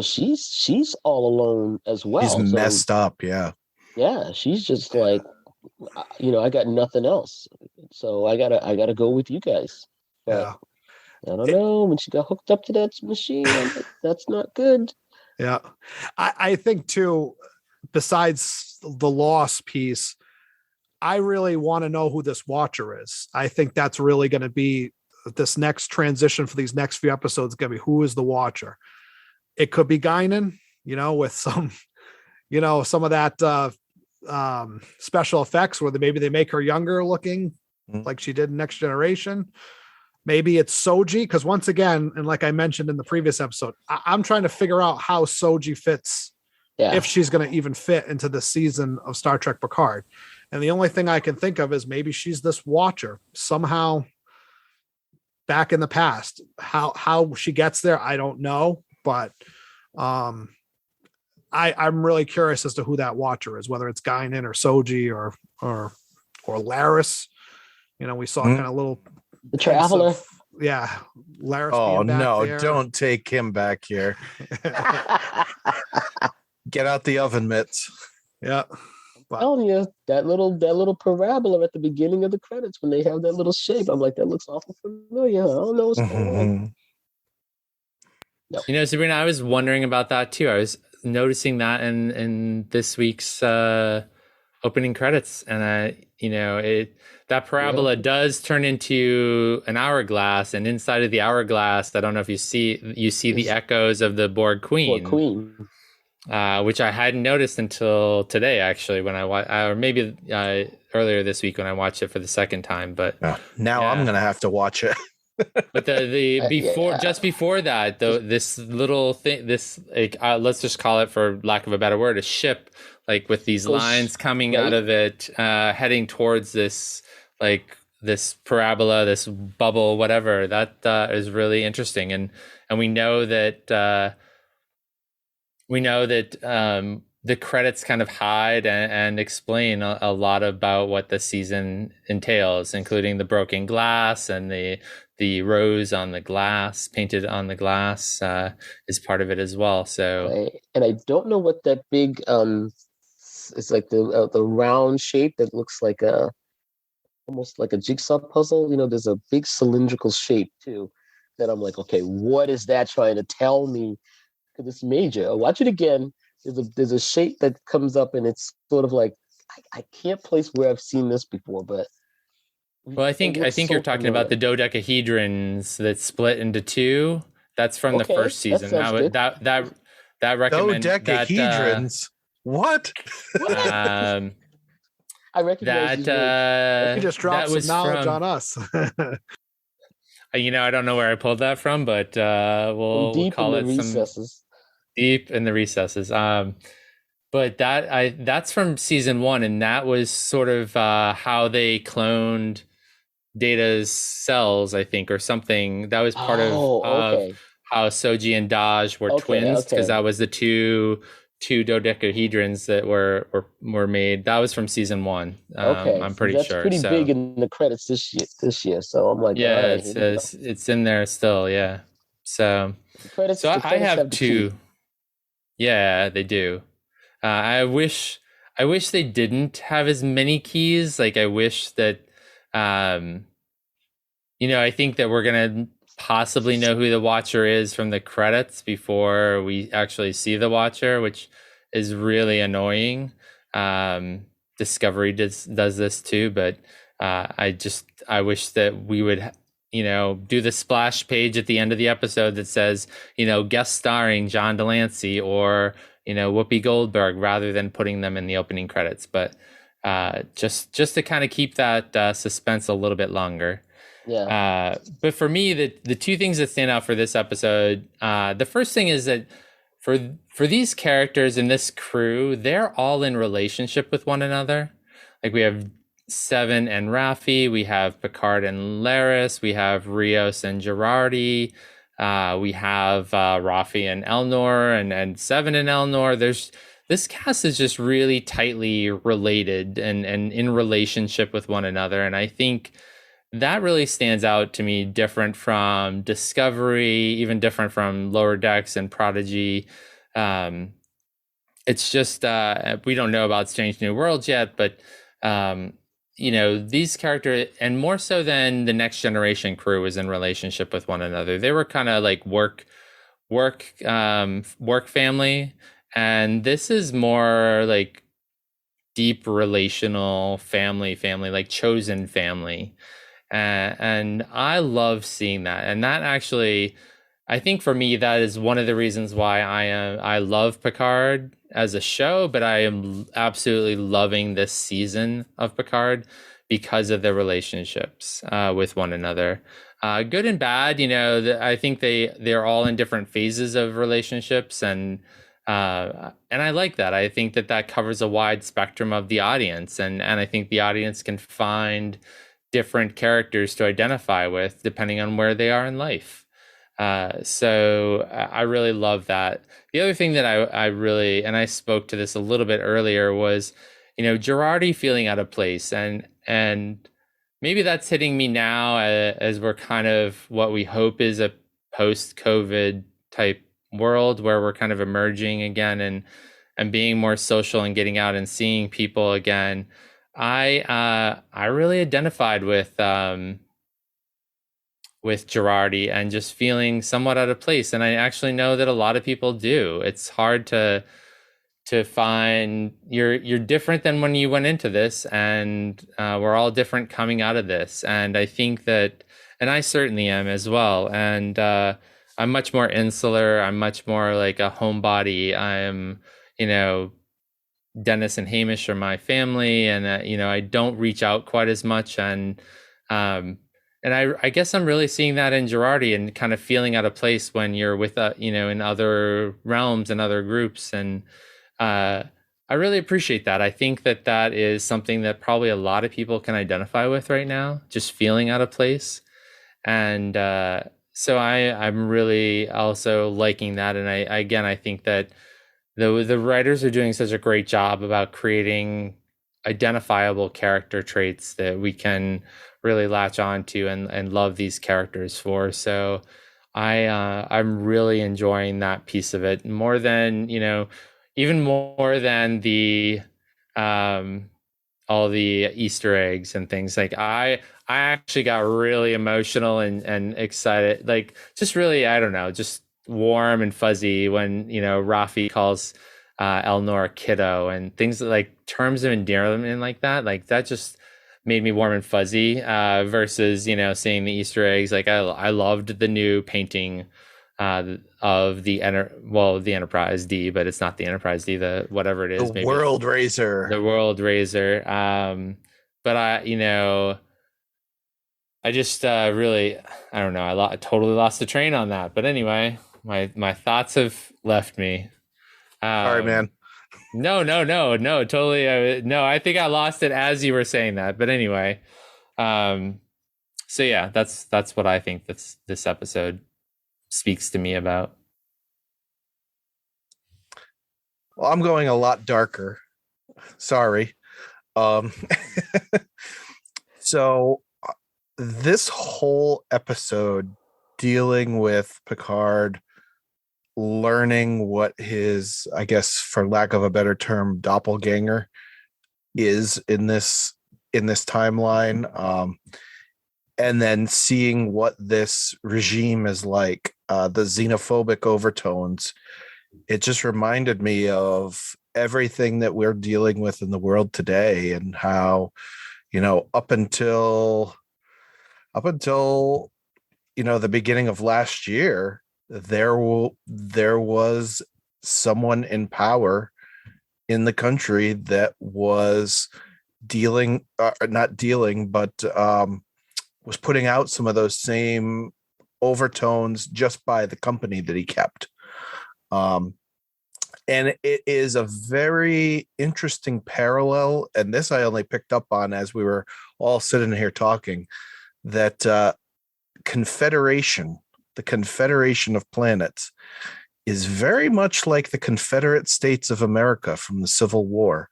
she's all alone as well. She's messed up, yeah. Yeah, she's just like, I got nothing else, so I gotta go with you guys. But I don't know, when she got hooked up to that machine, that's not good. Yeah, I think too. Besides the loss piece, I really want to know who this Watcher is. I think that's really going to be this next transition for these next few episodes. Going to be who is the Watcher. It could be Guinan, with some, some of that special effects where maybe they make her younger looking like she did in Next Generation. Maybe it's Soji, because once again, and like I mentioned in the previous episode, I'm trying to figure out how Soji fits, if she's going to even fit into this season of Star Trek Picard. And the only thing I can think of is maybe she's this Watcher somehow back in the past. How she gets there, I don't know. But I'm really curious as to who that Watcher is, whether it's Guinan or Soji or Laris. We saw kind of little the Traveler. Laris. Oh no! There. Don't take him back here. Get out the oven mitts. Yeah. I'm telling you, that little parabola at the beginning of the credits when they have that little shape, I'm like, that looks awful familiar. I don't know what's going on. No. Sabrina, I was wondering about that too. I was noticing that in this week's opening credits, and that parabola does turn into an hourglass, and inside of the hourglass, I don't know if you see the echoes of the Borg Queen. which I hadn't noticed until today, actually, when I watched, or maybe earlier this week when I watched it for the second time. But now I'm going to have to watch it. But the before, just before that, though, this little thing, this like let's just call it, for lack of a better word, a ship, like with these lines coming out of it, heading towards this, like this parabola, this bubble, whatever. That is really interesting, and we know that the credits kind of hide and explain a lot about what the season entails, including the broken glass and the rose on the glass, painted on the glass, is part of it as well. So, and I don't know what that big it's like the round shape that looks like almost like a jigsaw puzzle. You know, there's a big cylindrical shape too that I'm like, okay, what is that trying to tell me? Because it's major. I'll watch it again. There's a shape that comes up, and it's sort of like I can't place where I've seen this before, but well, I think you're talking about the dodecahedrons that split into two. That's from the first season. That recommend dodecahedrons. What? I recognize that. You just dropped some knowledge on us. I don't know where I pulled that from, but we'll call it recesses. Deep in the recesses. But that's from season 1, and that was sort of how they cloned Data's cells, I think, or something. That was part of how Soji and Daj were twins, because that was the two dodecahedrons that were made. That was from season 1. I'm pretty sure. That's pretty big in the credits this year. So I'm like, yeah, it's in there still. Yeah. So I have two. Yeah, they do. I wish they didn't have as many keys. Like, I wish that, I think that we're going to possibly know who the Watcher is from the credits before we actually see the Watcher, which is really annoying. Discovery does this too, but I wish that we would, do the splash page at the end of the episode that says, guest starring John Delancey or, Whoopi Goldberg, rather than putting them in the opening credits. But just to kind of keep that suspense a little bit longer. Yeah. But for me, the two things that stand out for this episode, the first thing is that for these characters in this crew, they're all in relationship with one another. Like, we have Seven and Raffi, we have Picard and Laris, we have Rios and Girardi, we have Raffi and Elnor, and Seven and Elnor. This cast is just really tightly related and in relationship with one another, and I think that really stands out to me, different from Discovery, even different from Lower Decks and Prodigy. It's just we don't know about Strange New Worlds yet, but these characters, and more so than the Next Generation crew, was in relationship with one another. They were kind of like work family, and this is more like deep relational family, like chosen family. And I love seeing that. And that actually, I think for me, that is one of the reasons why I love Picard as a show, but I am absolutely loving this season of Picard because of their relationships with one another. Good and bad, I think they're all in different phases of relationships, and I like that. I think that covers a wide spectrum of the audience, and I think the audience can find different characters to identify with depending on where they are in life. So I really love that. The other thing that I really, and I spoke to this a little bit earlier, was, Girardi feeling out of place, and maybe that's hitting me now as we're kind of what we hope is a post-COVID type world where we're kind of emerging again and being more social and getting out and seeing people again. I really identified with Girardi and just feeling somewhat out of place, and I actually know that a lot of people do. It's hard to find you're different than when you went into this, and we're all different coming out of this. And I think that, and I certainly am as well. And I'm much more insular. I'm much more like a homebody. I'm, Dennis and Hamish are my family, and I don't reach out quite as much. And I guess I'm really seeing that in Girardi, and kind of feeling out of place when you're with in other realms and other groups. And I really appreciate that. I think that is something that probably a lot of people can identify with right now, just feeling out of place. And so I'm really also liking that. And I think that the writers are doing such a great job about creating identifiable character traits that we can really latch on to and love these characters for. So I'm really enjoying that piece of it more than, even more than the all the Easter eggs and things. Like I actually got really emotional and excited, like just really, I don't know, just warm and fuzzy when Rafi calls Elnor kiddo and things like terms of endearment like that just made me warm and fuzzy versus seeing the Easter eggs. Like I loved the new painting of the Enterprise D, but it's not the Enterprise D, the whatever it is, the World Razor. But I just really, I don't know, I totally lost the train on that. But anyway, my thoughts have left me. Sorry, man. No, totally. No, I think I lost it as you were saying that. But anyway, so yeah, that's what I think this episode speaks to me about. Well, I'm going a lot darker. Sorry. So this whole episode dealing with Picard learning what his, I guess, for lack of a better term, doppelganger is in this timeline, and then seeing what this regime is like, the xenophobic overtones, it just reminded me of everything that we're dealing with in the world today, and how, up until the beginning of last year, there was someone in power in the country that was was putting out some of those same overtones just by the company that he kept. And it is a very interesting parallel. And this I only picked up on as we were all sitting here talking, that the Confederation of Planets is very much like the Confederate States of America from the Civil War.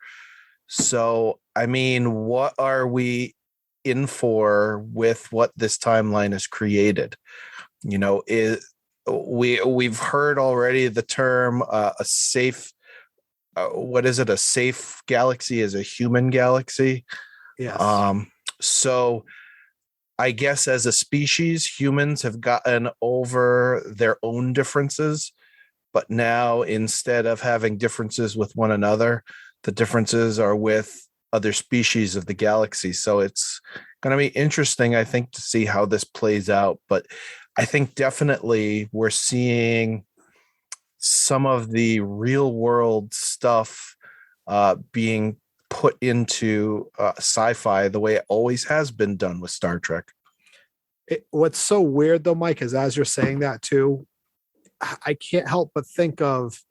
So, I mean, what are we in for with what this timeline has created? We've heard already the term a safe a safe galaxy is a human galaxy. Yes. So I guess as a species, humans have gotten over their own differences, but now instead of having differences with one another, the differences are with other species of the galaxy. So it's going to be interesting, I think, to see how this plays out. But I think definitely we're seeing some of the real world stuff being put into sci-fi the way it always has been done with Star Trek. What's so weird though, Mike, is as you're saying that too, I can't help but think of,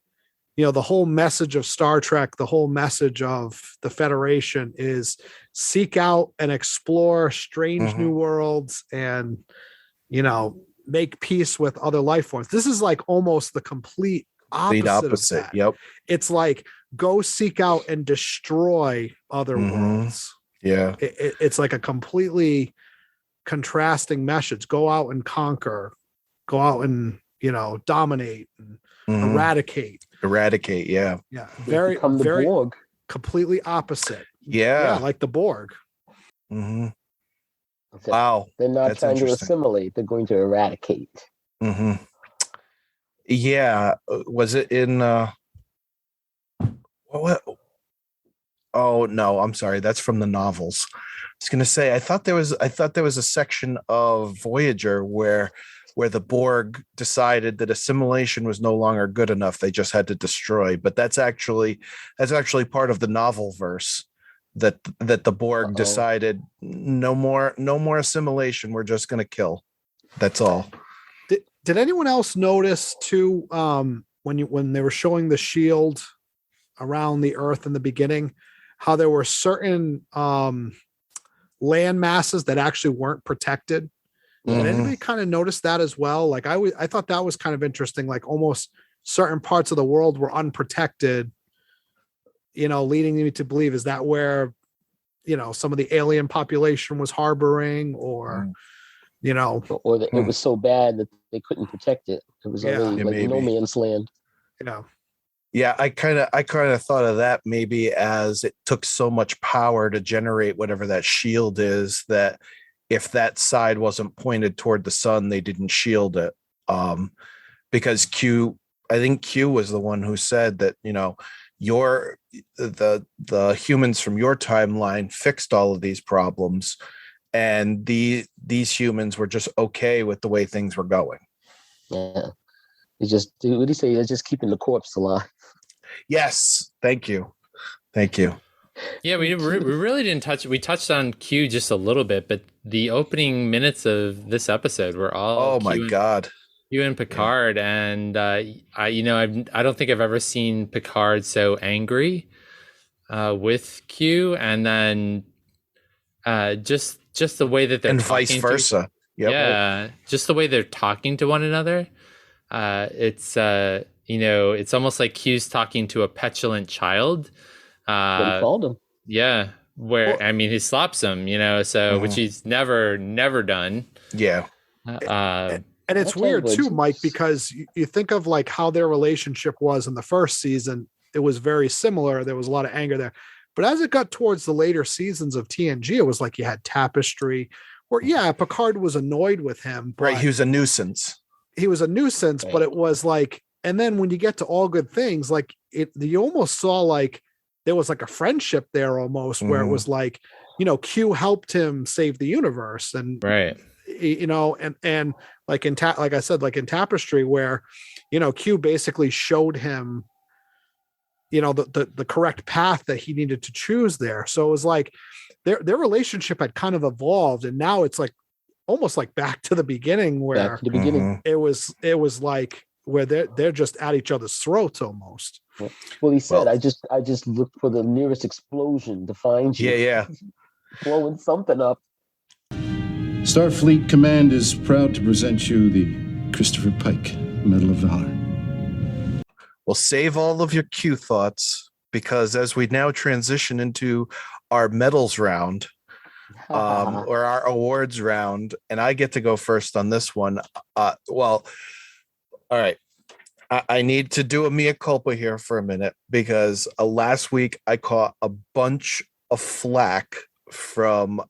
the whole message of Star Trek, the whole message of the Federation is seek out and explore strange new worlds and, make peace with other life forms. This is like almost the complete opposite. Of that. Yep. It's like go seek out and destroy other worlds. Yeah. It's like a completely contrasting message. Go out and conquer. Go out and dominate and eradicate. Yeah. Yeah. Very Borg. Completely opposite. Yeah. Like the Borg. Mm-hmm. Wow. They're not trying to assimilate. They're going to eradicate. Mm-hmm. Yeah. Was it in what? Oh no, I'm sorry. That's from the novels. was going to say, I thought there was a section of Voyager where the Borg decided that assimilation was no longer good enough. They just had to destroy. But that's actually part of the novel verse, that the Borg decided no more assimilation. We're just going to kill. That's all. Did anyone else notice too, when they were showing the shield around the Earth in the beginning, how there were certain land masses that actually weren't protected? Did anybody kind of notice that as well? Like I thought that was kind of interesting. Like almost certain parts of the world were unprotected, leading me to believe, is that where, some of the alien population was harboring, or, or that it was so bad that they couldn't protect it. It was already like no man's land. Yeah, I kind of thought of that maybe as it took so much power to generate whatever that shield is, that if that side wasn't pointed toward the sun, they didn't shield it. Because I think Q was the one who said that, the humans from your timeline fixed all of these problems, and these humans were just okay with the way things were going. Yeah. What did he say? They're just keeping the corpse alive. Yes. Thank you. Yeah, we really didn't touch. We touched on Q just a little bit, but the opening minutes of this episode were all God, Q and Picard, and I don't think I've ever seen Picard so angry with Q, and then just the way that they're and vice versa. Just the way they're talking to one another. It's almost like Q's talking to a petulant child. What he called him. Yeah, he slaps him, which he's never done. Yeah. And it's weird too, Mike, because you think of like how their relationship was in the first season. It was very similar. There was a lot of anger there. But as it got towards the later seasons of TNG, it was like you had Tapestry, where, Picard was annoyed with him. Right, he was a nuisance. Right. But it was like, and then when you get to All Good Things, like you almost saw like there was like a friendship there almost, where it was like, Q helped him save the universe, and right, and like like I said, like in Tapestry, where Q basically showed him the correct path that he needed to choose there. So it was like their relationship had kind of evolved, and now it's like almost like back to the beginning, where it was like where they're just at each other's throats almost. Well, he said, I just looked for the nearest explosion to find you. Yeah. Blowing something up. Starfleet Command is proud to present you the Christopher Pike Medal of Valor. Well, save all of your Q thoughts, because as we now transition into our medals round, or our awards round, and I get to go first on this one. All right. I need to do a mea culpa here for a minute, because last week I caught a bunch of flack from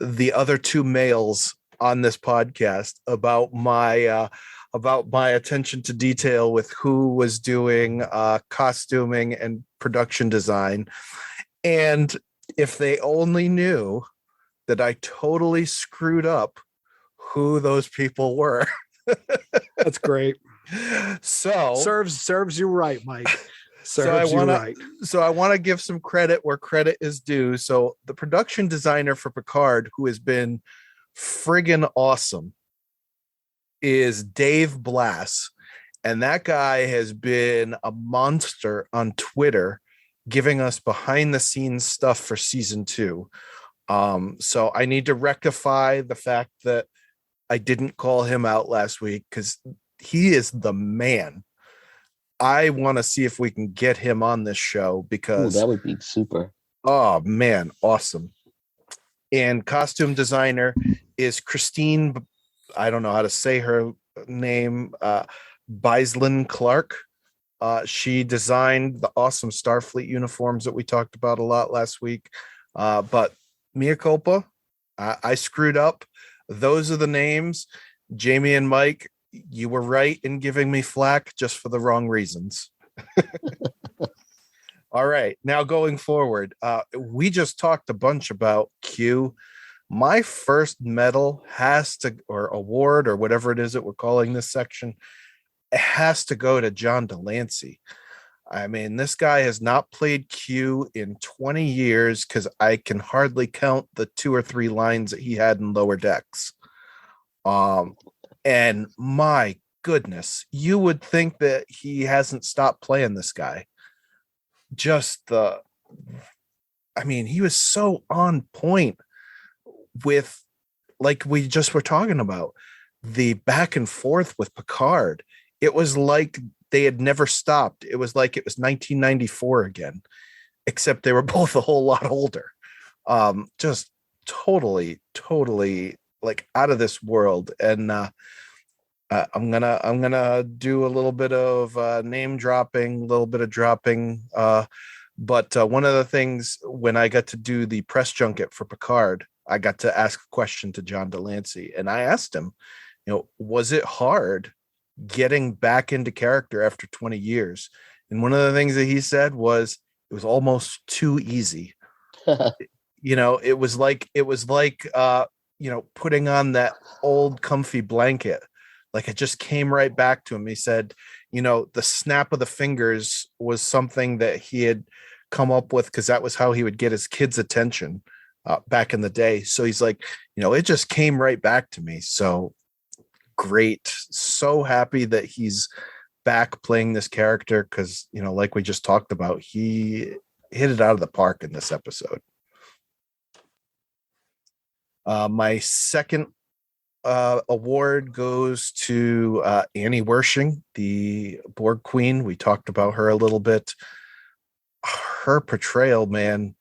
the other two males on this podcast about my attention to detail with who was doing costuming and production design. And if they only knew that I totally screwed up who those people were. That's great. So serves you right, Mike. So I want to give some credit where credit is due. So the production designer for Picard, who has been friggin' awesome, is Dave Blass. And that guy has been a monster on Twitter, giving us behind the scenes stuff for season 2. So I need to rectify the fact that I didn't call him out last week, because he is the man. I want to see if we can get him on this show, because that would be super. Oh man, awesome. And costume designer is Christine, I don't know how to say her name, Bislin Clark. She designed the awesome Starfleet uniforms that we talked about a lot last week. But mea culpa, I screwed up. Those are the names. Jamie and Mike, you were right in giving me flack, just for the wrong reasons. All right. Now going forward, we just talked a bunch about Q. My first medal has to, or award, or whatever it is that we're calling this section, it has to go to John Delancey. I mean, this guy has not played Q in 20 years because I can hardly count the 2 or 3 lines that he had in Lower Decks. And my goodness, you would think that he hasn't stopped playing this guy. He was so on point with, like we just were talking about, the back and forth with Picard. It was like they had never stopped. It was like it was 1994 again, except they were both a whole lot older. Just totally like out of this world. And I'm gonna do a little bit of name dropping, a little bit of dropping. But one of the things when I got to do the press junket for Picard, I got to ask a question to John Delancey, and I asked him, was it hard getting back into character after 20 years? And one of the things that he said was it was almost too easy. It was like putting on that old comfy blanket. Like it just came right back to him. He said, the snap of the fingers was something that he had come up with because that was how he would get his kids' attention back in the day. So he's like, it just came right back to me. So great. So happy that he's back playing this character because, like we just talked about, he hit it out of the park in this episode. My second award goes to Annie Wershing, the Borg Queen. We talked about her a little bit. Her portrayal, man,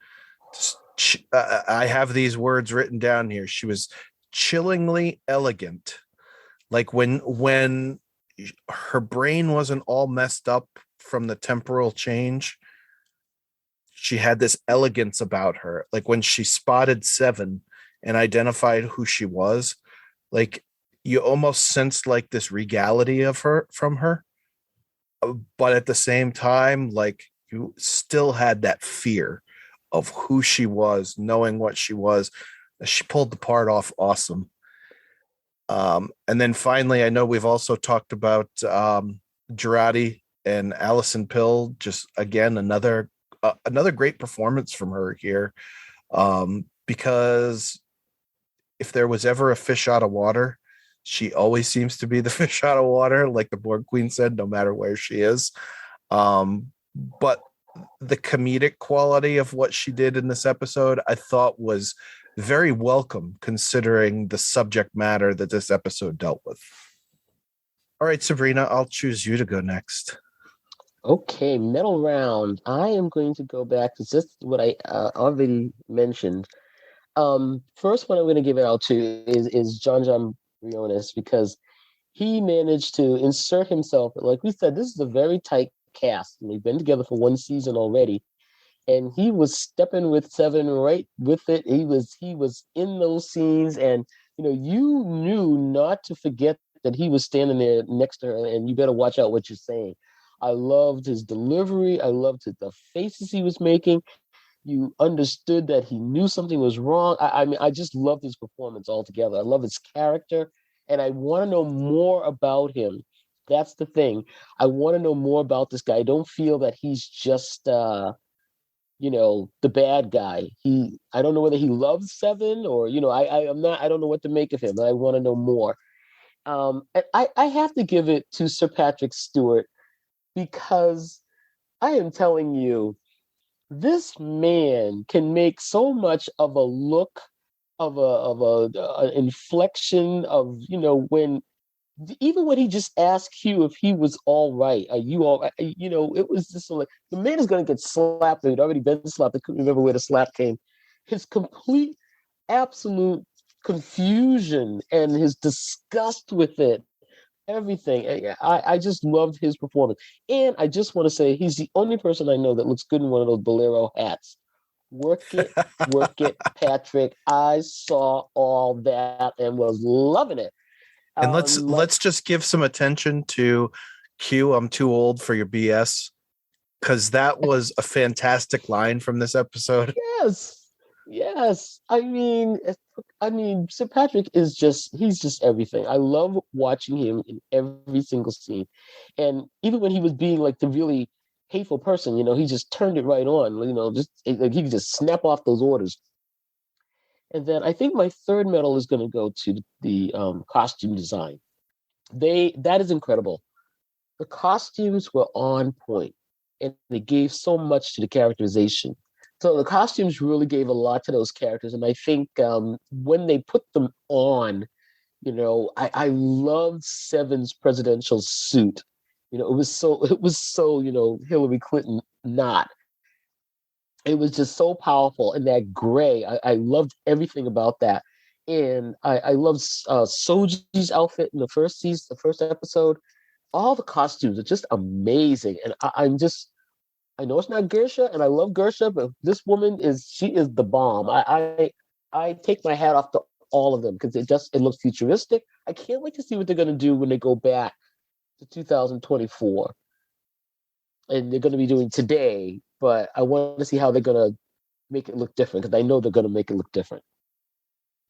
I have these words written down here. She was chillingly elegant. Like when her brain wasn't all messed up from the temporal change, she had this elegance about her. Like when she spotted Seven and identified who she was, like you almost sensed like this regality of her from her, but at the same time, like you still had that fear of who she was, knowing what she was. She pulled the part off awesome. And then finally, I know we've also talked about Girardi and Allison Pill. Just again, another great performance from her here, because if there was ever a fish out of water, she always seems to be the fish out of water, like the Borg Queen said, no matter where she is. But the comedic quality of what she did in this episode, I thought was very welcome considering the subject matter that this episode dealt with. All right, Subrina, I'll choose you to go next. Okay, middle round. I am going to go back to just what I already mentioned. First one I'm going to give it out to is John Briones, because he managed to insert himself. Like we said, this is a very tight cast, and they've been together for one season already. And he was stepping with Seven right with it. He was in those scenes, and you knew not to forget that he was standing there next to her, and you better watch out what you're saying. I loved his delivery. I loved the faces he was making. You understood that he knew something was wrong. I mean, I just loved his performance altogether. I love his character, and I want to know more about him. That's the thing. I want to know more about this guy. I don't feel that he's just the bad guy. I don't know whether he loves Seven or, I don't know what to make of him. I want to know more. And I have to give it to Sir Patrick Stewart, because I am telling you, this man can make so much of a look, of a inflection of, when he just asked Q if he was all right. Are you all right? It was just like, the man is going to get slapped. He'd already been slapped. I couldn't remember where the slap came. His complete, absolute confusion and his disgust with it, everything. I just loved his performance. And I just want to say, he's the only person I know that looks good in one of those bolero hats. Work it, Patrick. I saw all that and was loving it. And let's just give some attention to Q. I'm too old for your BS. because that was a fantastic line from this episode. Yes. I mean, Sir Patrick is he's just everything. I love watching him in every single scene. And even when he was being like the really hateful person, he just turned it right on, like he could just snap off those orders. And then I think my third medal is going to go to the costume design. That is incredible. The costumes were on point, and they gave so much to the characterization. So the costumes really gave a lot to those characters, and I think when they put them on, I loved Seven's presidential suit. It was so Hillary Clinton not. It was just so powerful, and that gray, I loved everything about that. And I loved Soji's outfit in the first episode. All the costumes are just amazing, and I know it's not Gersha, and I love Gersha, but this woman is the bomb. I take my hat off to all of them because it looks futuristic. I can't wait to see what they're going to do when they go back to 2024, and they're going to be doing today. But I want to see how they're going to make it look different, because I know they're going to make it look different.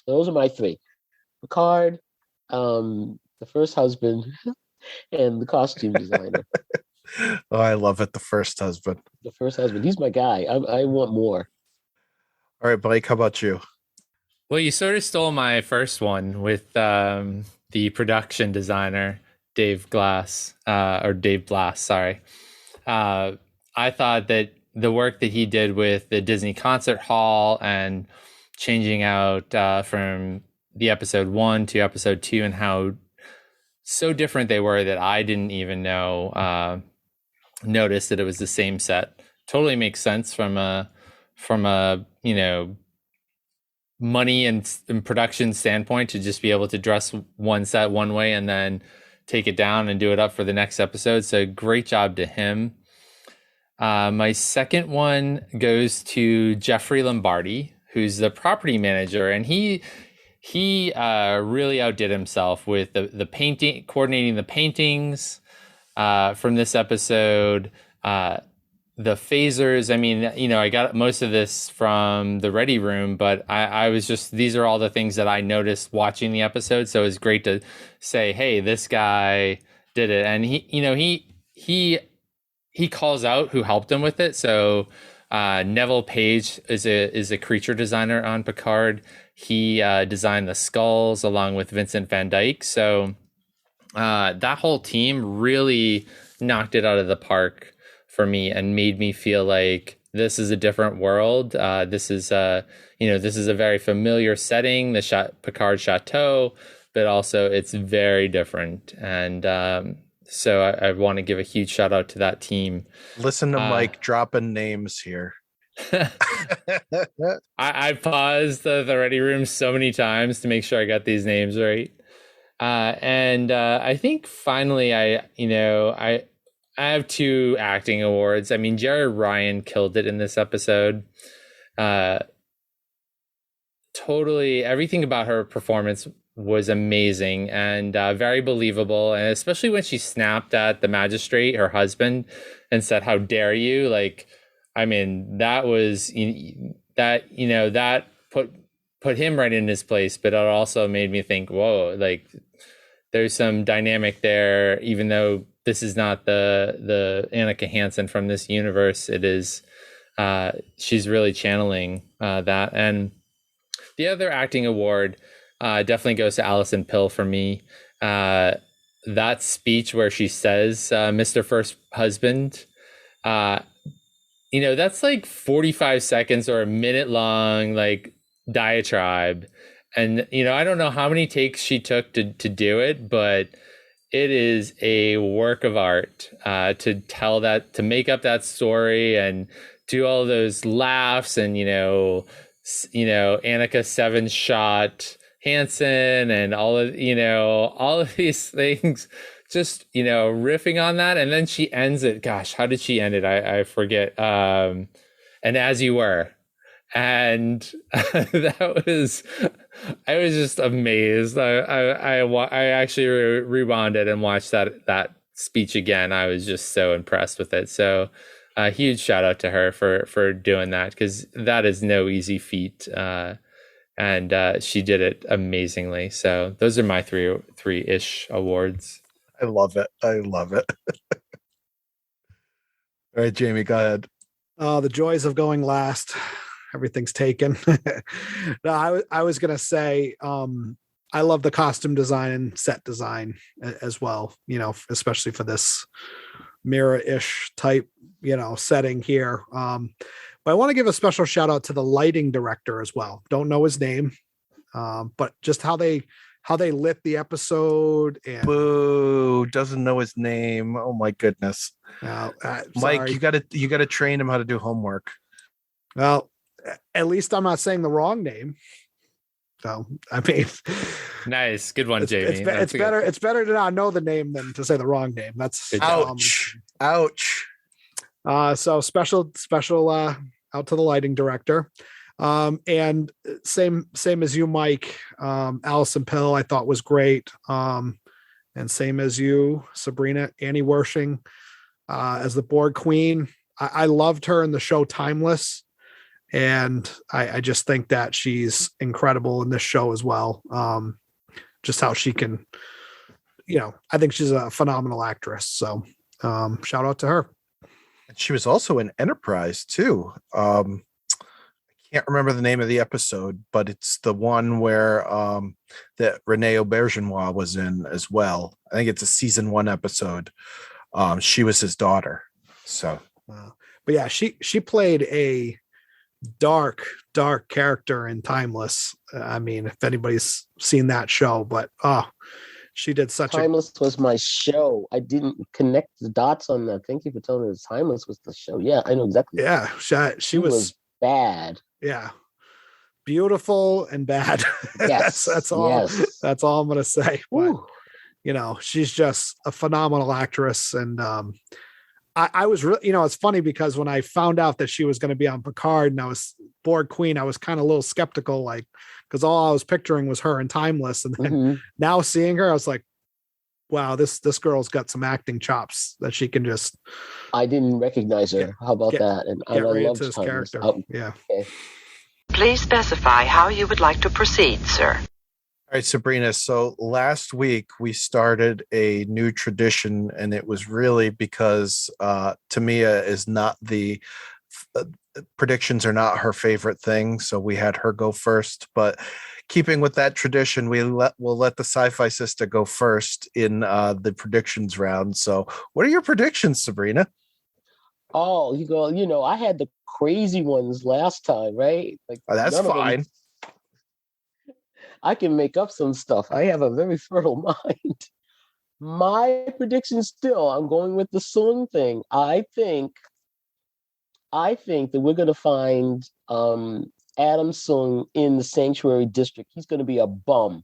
Those are my three: Picard, the first husband, and the costume designer. Oh, I love it. The first husband. The first husband. He's my guy. I want more. All right, Blake, how about you? Well, you sort of stole my first one with the production designer, Dave Blass, sorry. I thought that the work that he did with the Disney Concert Hall and changing out from the episode 1 to episode 2 and how so different they were that I didn't even notice that it was the same set. Totally makes sense from a money and production standpoint to just be able to dress one set one way and then take it down and do it up for the next episode. So great job to him. My second one goes to Jeffrey Lombardi, who's the property manager, and he really outdid himself with the painting, coordinating the paintings from this episode. The phasers. I mean, I got most of this from the Ready Room, but I was these are all the things that I noticed watching the episode. So it was great to say, hey, this guy did it. And he calls out who helped him with it. So Neville Page is a creature designer on Picard. He designed the skulls along with Vincent Van Dyke. So that whole team really knocked it out of the park for me and made me feel like this is a different world. This is a very familiar setting, the Picard Chateau, but also it's very different. And so I want to give a huge shout out to that team. Listen to Mike dropping names here. I paused the Ready Room so many times to make sure I got these names right. And I think finally I have 2 acting awards. I mean, Jared Ryan killed it in this episode. Totally, everything about her performance was amazing and very believable. And especially when she snapped at the magistrate, her husband, and said, "How dare you?" Like, I mean, that put him right in his place. But it also made me think, whoa, like there's some dynamic there, even though this is not the Annika Hansen from this universe. It is, she's really channeling that. And the other acting award definitely goes to Alison Pill for me. That speech where she says, Mr. First Husband, that's like 45 seconds or a minute long, like diatribe. And, I don't know how many takes she took to do it, but it is a work of art to tell that, to make up that story and do all those laughs and, Annika 7-shot Hansen and all of these things, just, riffing on that. And then she ends it. Gosh, how did she end it? I forget. And As You Were. And I was just amazed. I actually rewound it and watched that speech again. I was just so impressed with it. So a huge shout out to her for doing that, because that is no easy feat. And she did it amazingly. So those are my three-ish awards. I love it. All right, Jamie, go ahead. The joys of going last. Everything's taken. No, I was gonna say, I love the costume design and set design as well. Especially for this mirror-ish type, setting here. But I want to give a special shout out to the lighting director as well. Don't know his name, but just how they lit the episode. And Boo, doesn't know his name. Oh my goodness. Mike, you gotta train him how to do homework. Well, at least I'm not saying the wrong name. So I mean, nice, good one, Jamie. It's better. It's better to not know the name than to say the wrong name. That's ouch. So special out to the lighting director. And same as you, Mike. Allison Pill, I thought was great. And same as you, Subrina, Annie Wershing, as the Borg Queen. I loved her in the show Timeless. And I just think that she's incredible in this show as well. Just how she can, I think she's a phenomenal actress. So shout out to her. She was also in Enterprise too. I can't remember the name of the episode, but it's the one where that Renee Aubergenois was in as well. I think it's a season 1 episode. She was his daughter. So, but yeah, she played a dark character in Timeless. I mean, if anybody's seen that show, but she did such Timeless was my show. I didn't connect the dots on that. Thank you for telling me that Timeless was the show. Yeah, I know exactly. Yeah, she was bad. Yeah, beautiful and bad. Yes, that's all. Yes. That's all I'm gonna say. But, she's just a phenomenal actress, and I was really, it's funny because when I found out that she was going to be on Picard and I was Borg Queen, I was kind of a little skeptical, because all I was picturing was her in Timeless. And then now seeing her, I was like, wow, this girl's got some acting chops that she can just. I didn't recognize her. How about that? And I right love into this character. Yeah. Okay. Please specify how you would like to proceed, sir. all right, Subrina. So last week we started a new tradition, and it was really because Tamia is not predictions are not her favorite thing. So we had her go first, but keeping with that tradition, we'll let the sci-fi sister go first in the predictions round. So what are your predictions, Subrina? Oh, I had the crazy ones last time, right? That's fine. I can make up some stuff. I have a very fertile mind. My prediction still, I'm going with the Sung thing. I think that we're going to find Adam Sung in the Sanctuary District. He's going to be a bum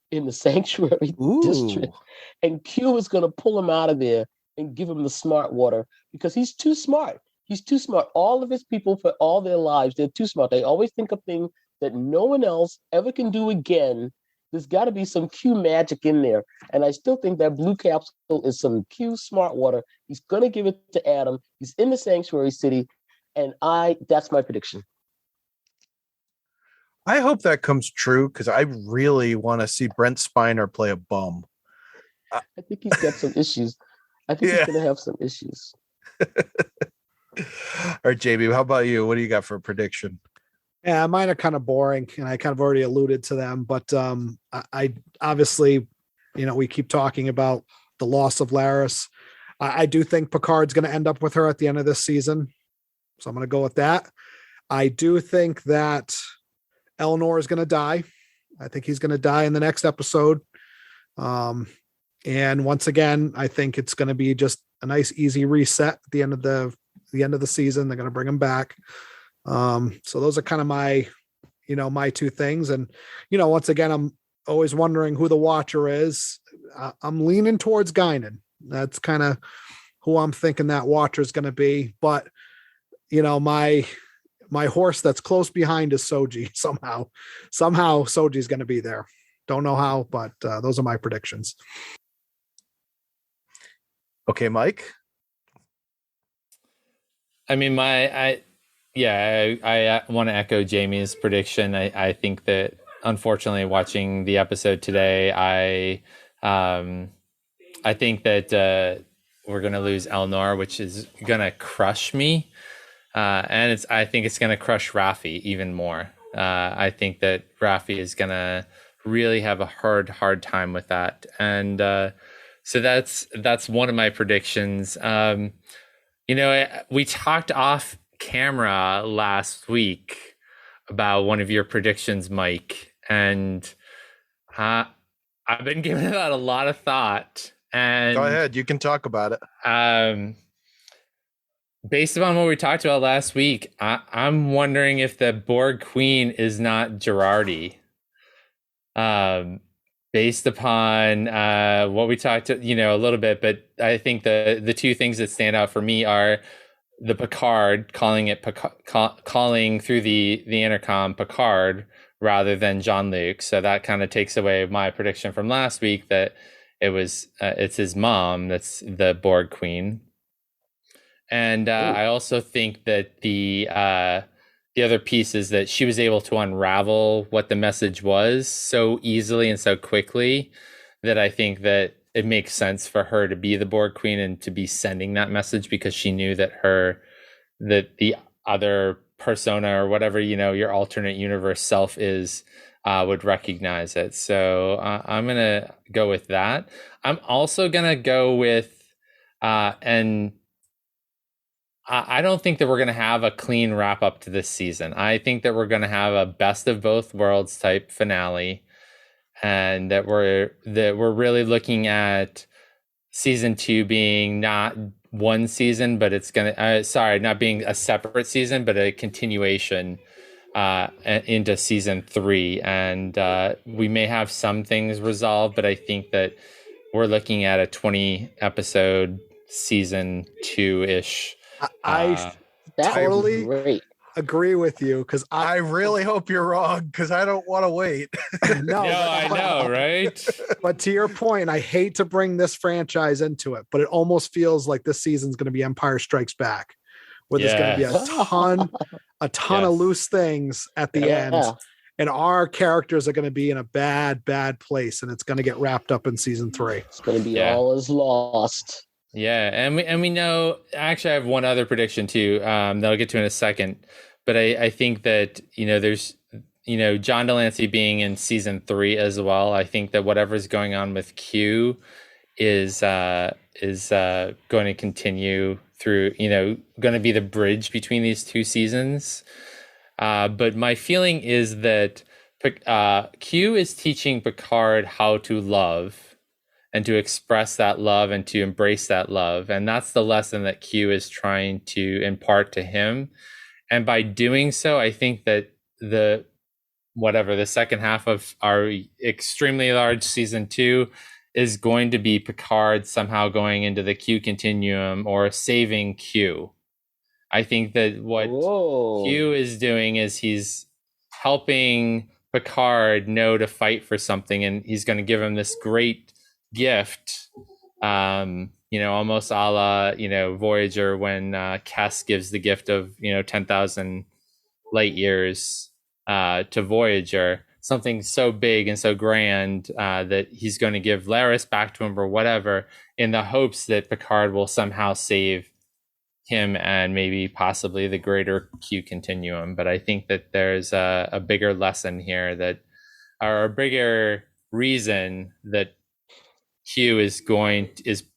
in the Sanctuary District. And Q is going to pull him out of there and give him the smart water because he's too smart. He's too smart. All of his people for all their lives, they're too smart. They always think of things that no one else ever can do again. There's got to be some Q magic in there. And I still think that blue capsule is some Q smart water. He's going to give it to Adam. He's in the Sanctuary City. And that's my prediction. I hope that comes true because I really want to see Brent Spiner play a bum. I think he's got some issues. I think he's going to have some issues. All right, JB, how about you? What do you got for a prediction? Yeah, mine are kind of boring, and I kind of already alluded to them. But I obviously, we keep talking about the loss of Laris. I do think Picard's going to end up with her at the end of this season, so I'm going to go with that. I do think that Elnor is going to die. I think he's going to die in the next episode. And once again, I think it's going to be just a nice, easy reset at the end of the season. They're going to bring him back. So those are kind of my two things. And, once again, I'm always wondering who the Watcher is. I'm leaning towards Guinan. That's kind of who I'm thinking that Watcher is going to be. But, my horse that's close behind is Soji. Somehow Soji's going to be there. Don't know how, but those are my predictions. Okay, Mike. I mean, I want to echo Jamie's prediction. I think that, unfortunately, watching the episode today, I think that we're gonna lose Elnor, which is gonna crush me, and I think it's gonna crush Raffi even more. I think that Raffi is gonna really have a hard time with that, and so that's one of my predictions. We talked off camera last week about one of your predictions, Mike, and I've been giving that a lot of thought. And go ahead, you can talk about it. Based upon what we talked about last week, I'm wondering if the Borg Queen is not Girardi. Based upon what we talked a little bit, but I think the two things that stand out for me are the Picard calling through the intercom Picard rather than Jean-Luc. So that kind of takes away my prediction from last week that it's his mom that's the Borg Queen. And I also think that the other piece is that she was able to unravel what the message was so easily and so quickly that I think that it makes sense for her to be the Borg Queen and to be sending that message, because she knew that the other persona or whatever, your alternate universe self is, would recognize it. So I'm going to go with that. I'm also going to go with, and I don't think that we're going to have a clean wrap up to this season. I think that we're going to have a best of both worlds type finale, and that we're really looking at season 2 being not one season, but it's going to, not being a separate season, but a continuation into season 3. And we may have some things resolved, but I think that we're looking at a 20 episode season 2-ish. I totally agree with you, because I really hope you're wrong, because I don't want to wait. No, I know, right? But to your point, I hate to bring this franchise into it, but it almost feels like this season's going to be Empire Strikes Back, where there's going to be a ton of loose things at the end, and our characters are going to be in a bad place, and it's going to get wrapped up in season 3. It's going to be all is lost. Yeah, and we know. Actually, I have one other prediction too. That I'll get to in a second. But I think that there's John Delancey being in season 3 as well. I think that whatever's going on with Q is going to continue through. Going to be the bridge between these two seasons. But my feeling is that Q is teaching Picard how to love, and to express that love and to embrace that love. And that's the lesson that Q is trying to impart to him. And by doing so, I think that the second half of our extremely large season 2 is going to be Picard somehow going into the Q continuum or saving Q. I think that what Q is doing is he's helping Picard know to fight for something, and he's going to give him this great gift, almost a la Voyager, when Kes gives the gift of 10,000 light years to Voyager, something so big and so grand that he's going to give Laris back to him or whatever, in the hopes that Picard will somehow save him and maybe possibly the greater Q continuum. But I think that there's a bigger lesson here, or a bigger reason that Q is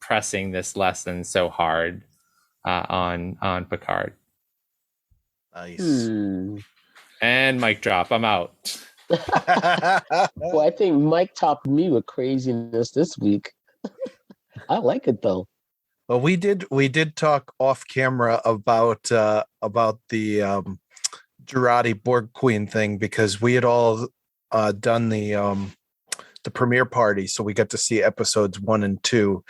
pressing this lesson so hard on Picard. Nice. And mic drop. I'm out. Well, I think Mike topped me with craziness this week. I like it though. Well, we did talk off camera about the Girardi Borg Queen thing, because we had all done the premiere party, so we got to see episodes 1 and 2.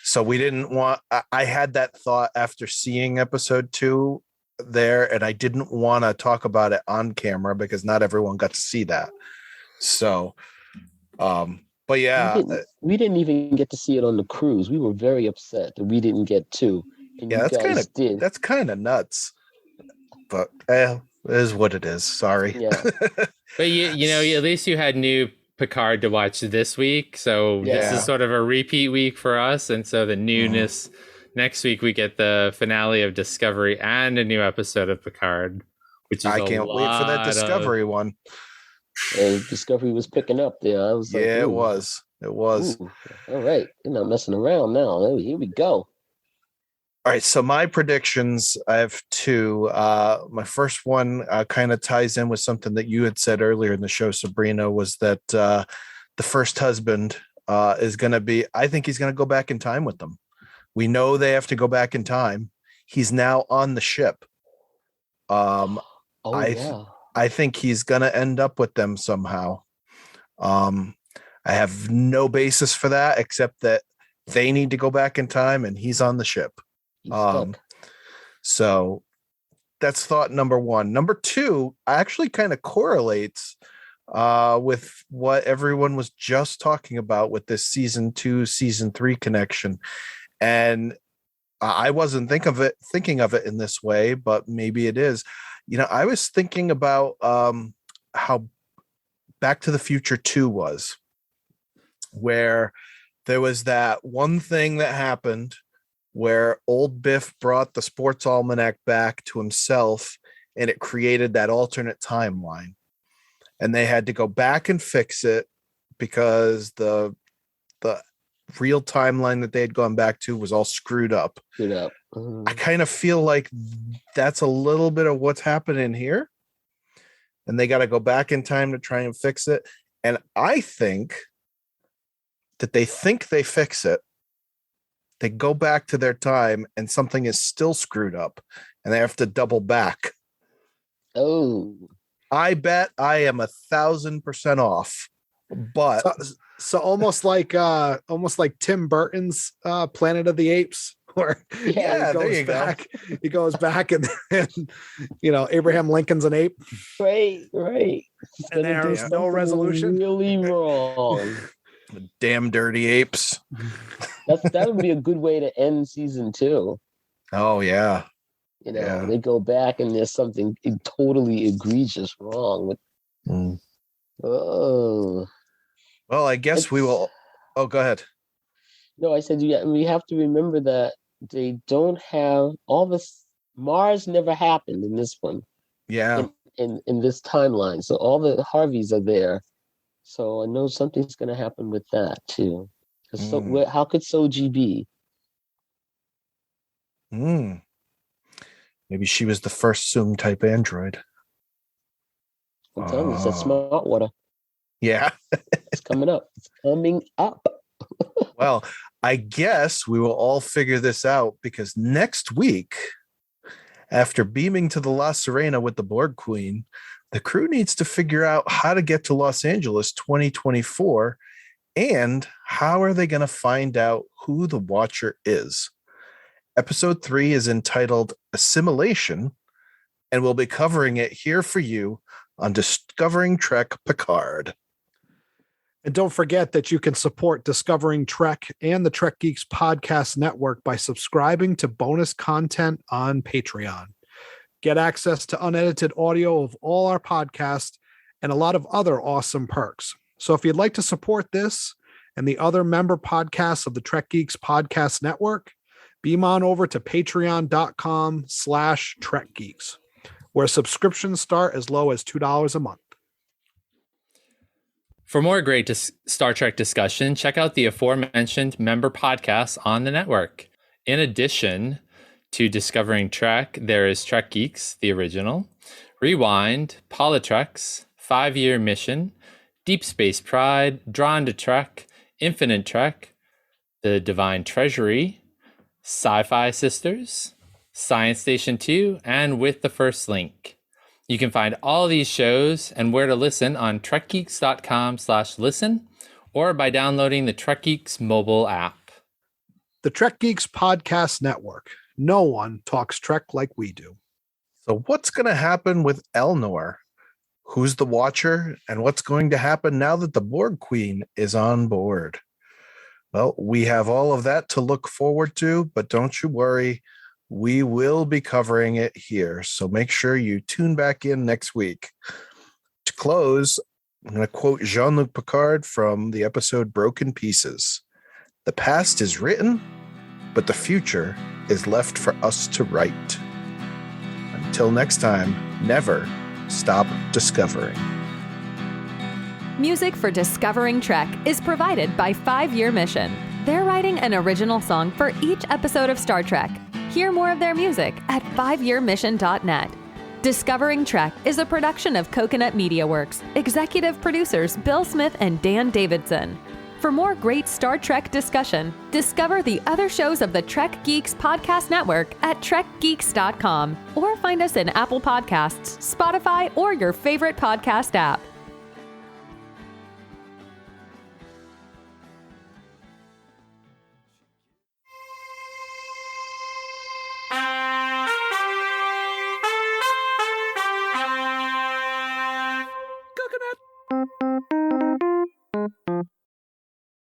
So we didn't want. I had that thought after seeing episode 2 there, and I didn't want to talk about it on camera because not everyone got to see that. So, but yeah, we didn't even get to see it on the cruise. We were very upset that we didn't get to. And Yeah, you guys did. that's kind of nuts. But it is what it is. Sorry. Yeah. But you know, at least you had new Picard to watch this week, so this Yeah. is sort of a repeat week for us, and so the newness. Next week we get the finale of Discovery and a new episode of Picard, which is I can't wait for that Discovery one. And Discovery was picking up there. I was like, Yeah, it ooh, was. It was. ooh, all right. You're not messing around now. Oh, here we go. All right, so my predictions, I have two. My first one kind of ties in with something that you had said earlier in the show, Subrina, was that the first husband is going to be, I think he's going to go back in time with them. We know they have to go back in time. He's now on the ship. Yeah. I think he's going to end up with them somehow. I have no basis for that except that they need to go back in time and he's on the ship. He's stuck. So that's thought number one. Number two actually kind of correlates with what everyone was just talking about with this season 2, season 3 connection. And I wasn't thinking of it in this way, but maybe it is. You know, I was thinking about how Back to the Future 2 was, where there was that one thing that happened where old Biff brought the sports almanac back to himself and it created that alternate timeline. And they had to go back and fix it because the real timeline that they had gone back to was all screwed up. Mm-hmm. I kind of feel like that's a little bit of what's happening here. And they got to go back in time to try and fix it. And I think that they fix it. They go back to their time and something is still screwed up and they have to double back. Oh, I bet I am 1,000% off, but so almost like Tim Burton's Planet of the Apes, where yeah, he goes back and you know, Abraham Lincoln's an ape. Right. And there's no resolution. Really wrong. Damn dirty apes. That would be a good way to end season 2. Oh yeah. You know, they go back and there's something totally egregious wrong with. Oh. Well, I guess we will. Oh, go ahead. No, I said we have to remember that they don't have all this. Mars never happened in this one. Yeah. In this timeline, so all the Harveys are there. So I know something's going to happen with that too. So how could Soji be? Maybe she was the first Zoom type android. I'm telling you, it's that smart water. Yeah. It's coming up. It's coming up. Well, I guess we will all figure this out because next week, after beaming to the La Sirena with the Borg Queen, the crew needs to figure out how to get to Los Angeles 2024 and how are they going to find out who the Watcher is. Episode 3 is entitled Assimilation, and we'll be covering it here for you on Discovering Trek Picard. And don't forget that you can support Discovering Trek and the Trek Geeks Podcast Network by subscribing to bonus content on Patreon. Get access to unedited audio of all our podcasts and a lot of other awesome perks. So if you'd like to support this and the other member podcasts of the Trek Geeks Podcast Network, beam on over to patreon.com/TrekGeeks, where subscriptions start as low as $2 a month. For more great Star Trek discussion, check out the aforementioned member podcasts on the network. In addition to Discovering Trek, there is Trek Geeks, the original, Rewind, Politirex, 5-Year Mission, Deep Space Pride, Drawn to Trek, Infinite Trek, The Divine Treasury, Sci-Fi Sisters, Science Station 2, and With the First Link. You can find all these shows and where to listen on trekgeeks.com/listen or by downloading the Trek Geeks mobile app. The Trek Geeks Podcast Network. No one talks Trek like we do. So what's going to happen with Elnor? Who's the Watcher? And what's going to happen now that the Borg Queen is on board? Well, we have all of that to look forward to, but don't you worry. we will be covering it here. So make sure you tune back in next week. To close, I'm going to quote Jean-Luc Picard from the episode Broken Pieces. The past is written, but the future is left for us to write. Until next time, never stop discovering. Music for Discovering Trek is provided by 5 Year Mission. They're writing an original song for each episode of Star Trek. Hear more of their music at 5yearmission.net. Discovering Trek is a production of Coconut Media Works. Executive producers Bill Smith and Dan Davidson. For more great Star Trek discussion, discover the other shows of the Trek Geeks Podcast Network at trekgeeks.com or find us in Apple Podcasts, Spotify, or your favorite podcast app.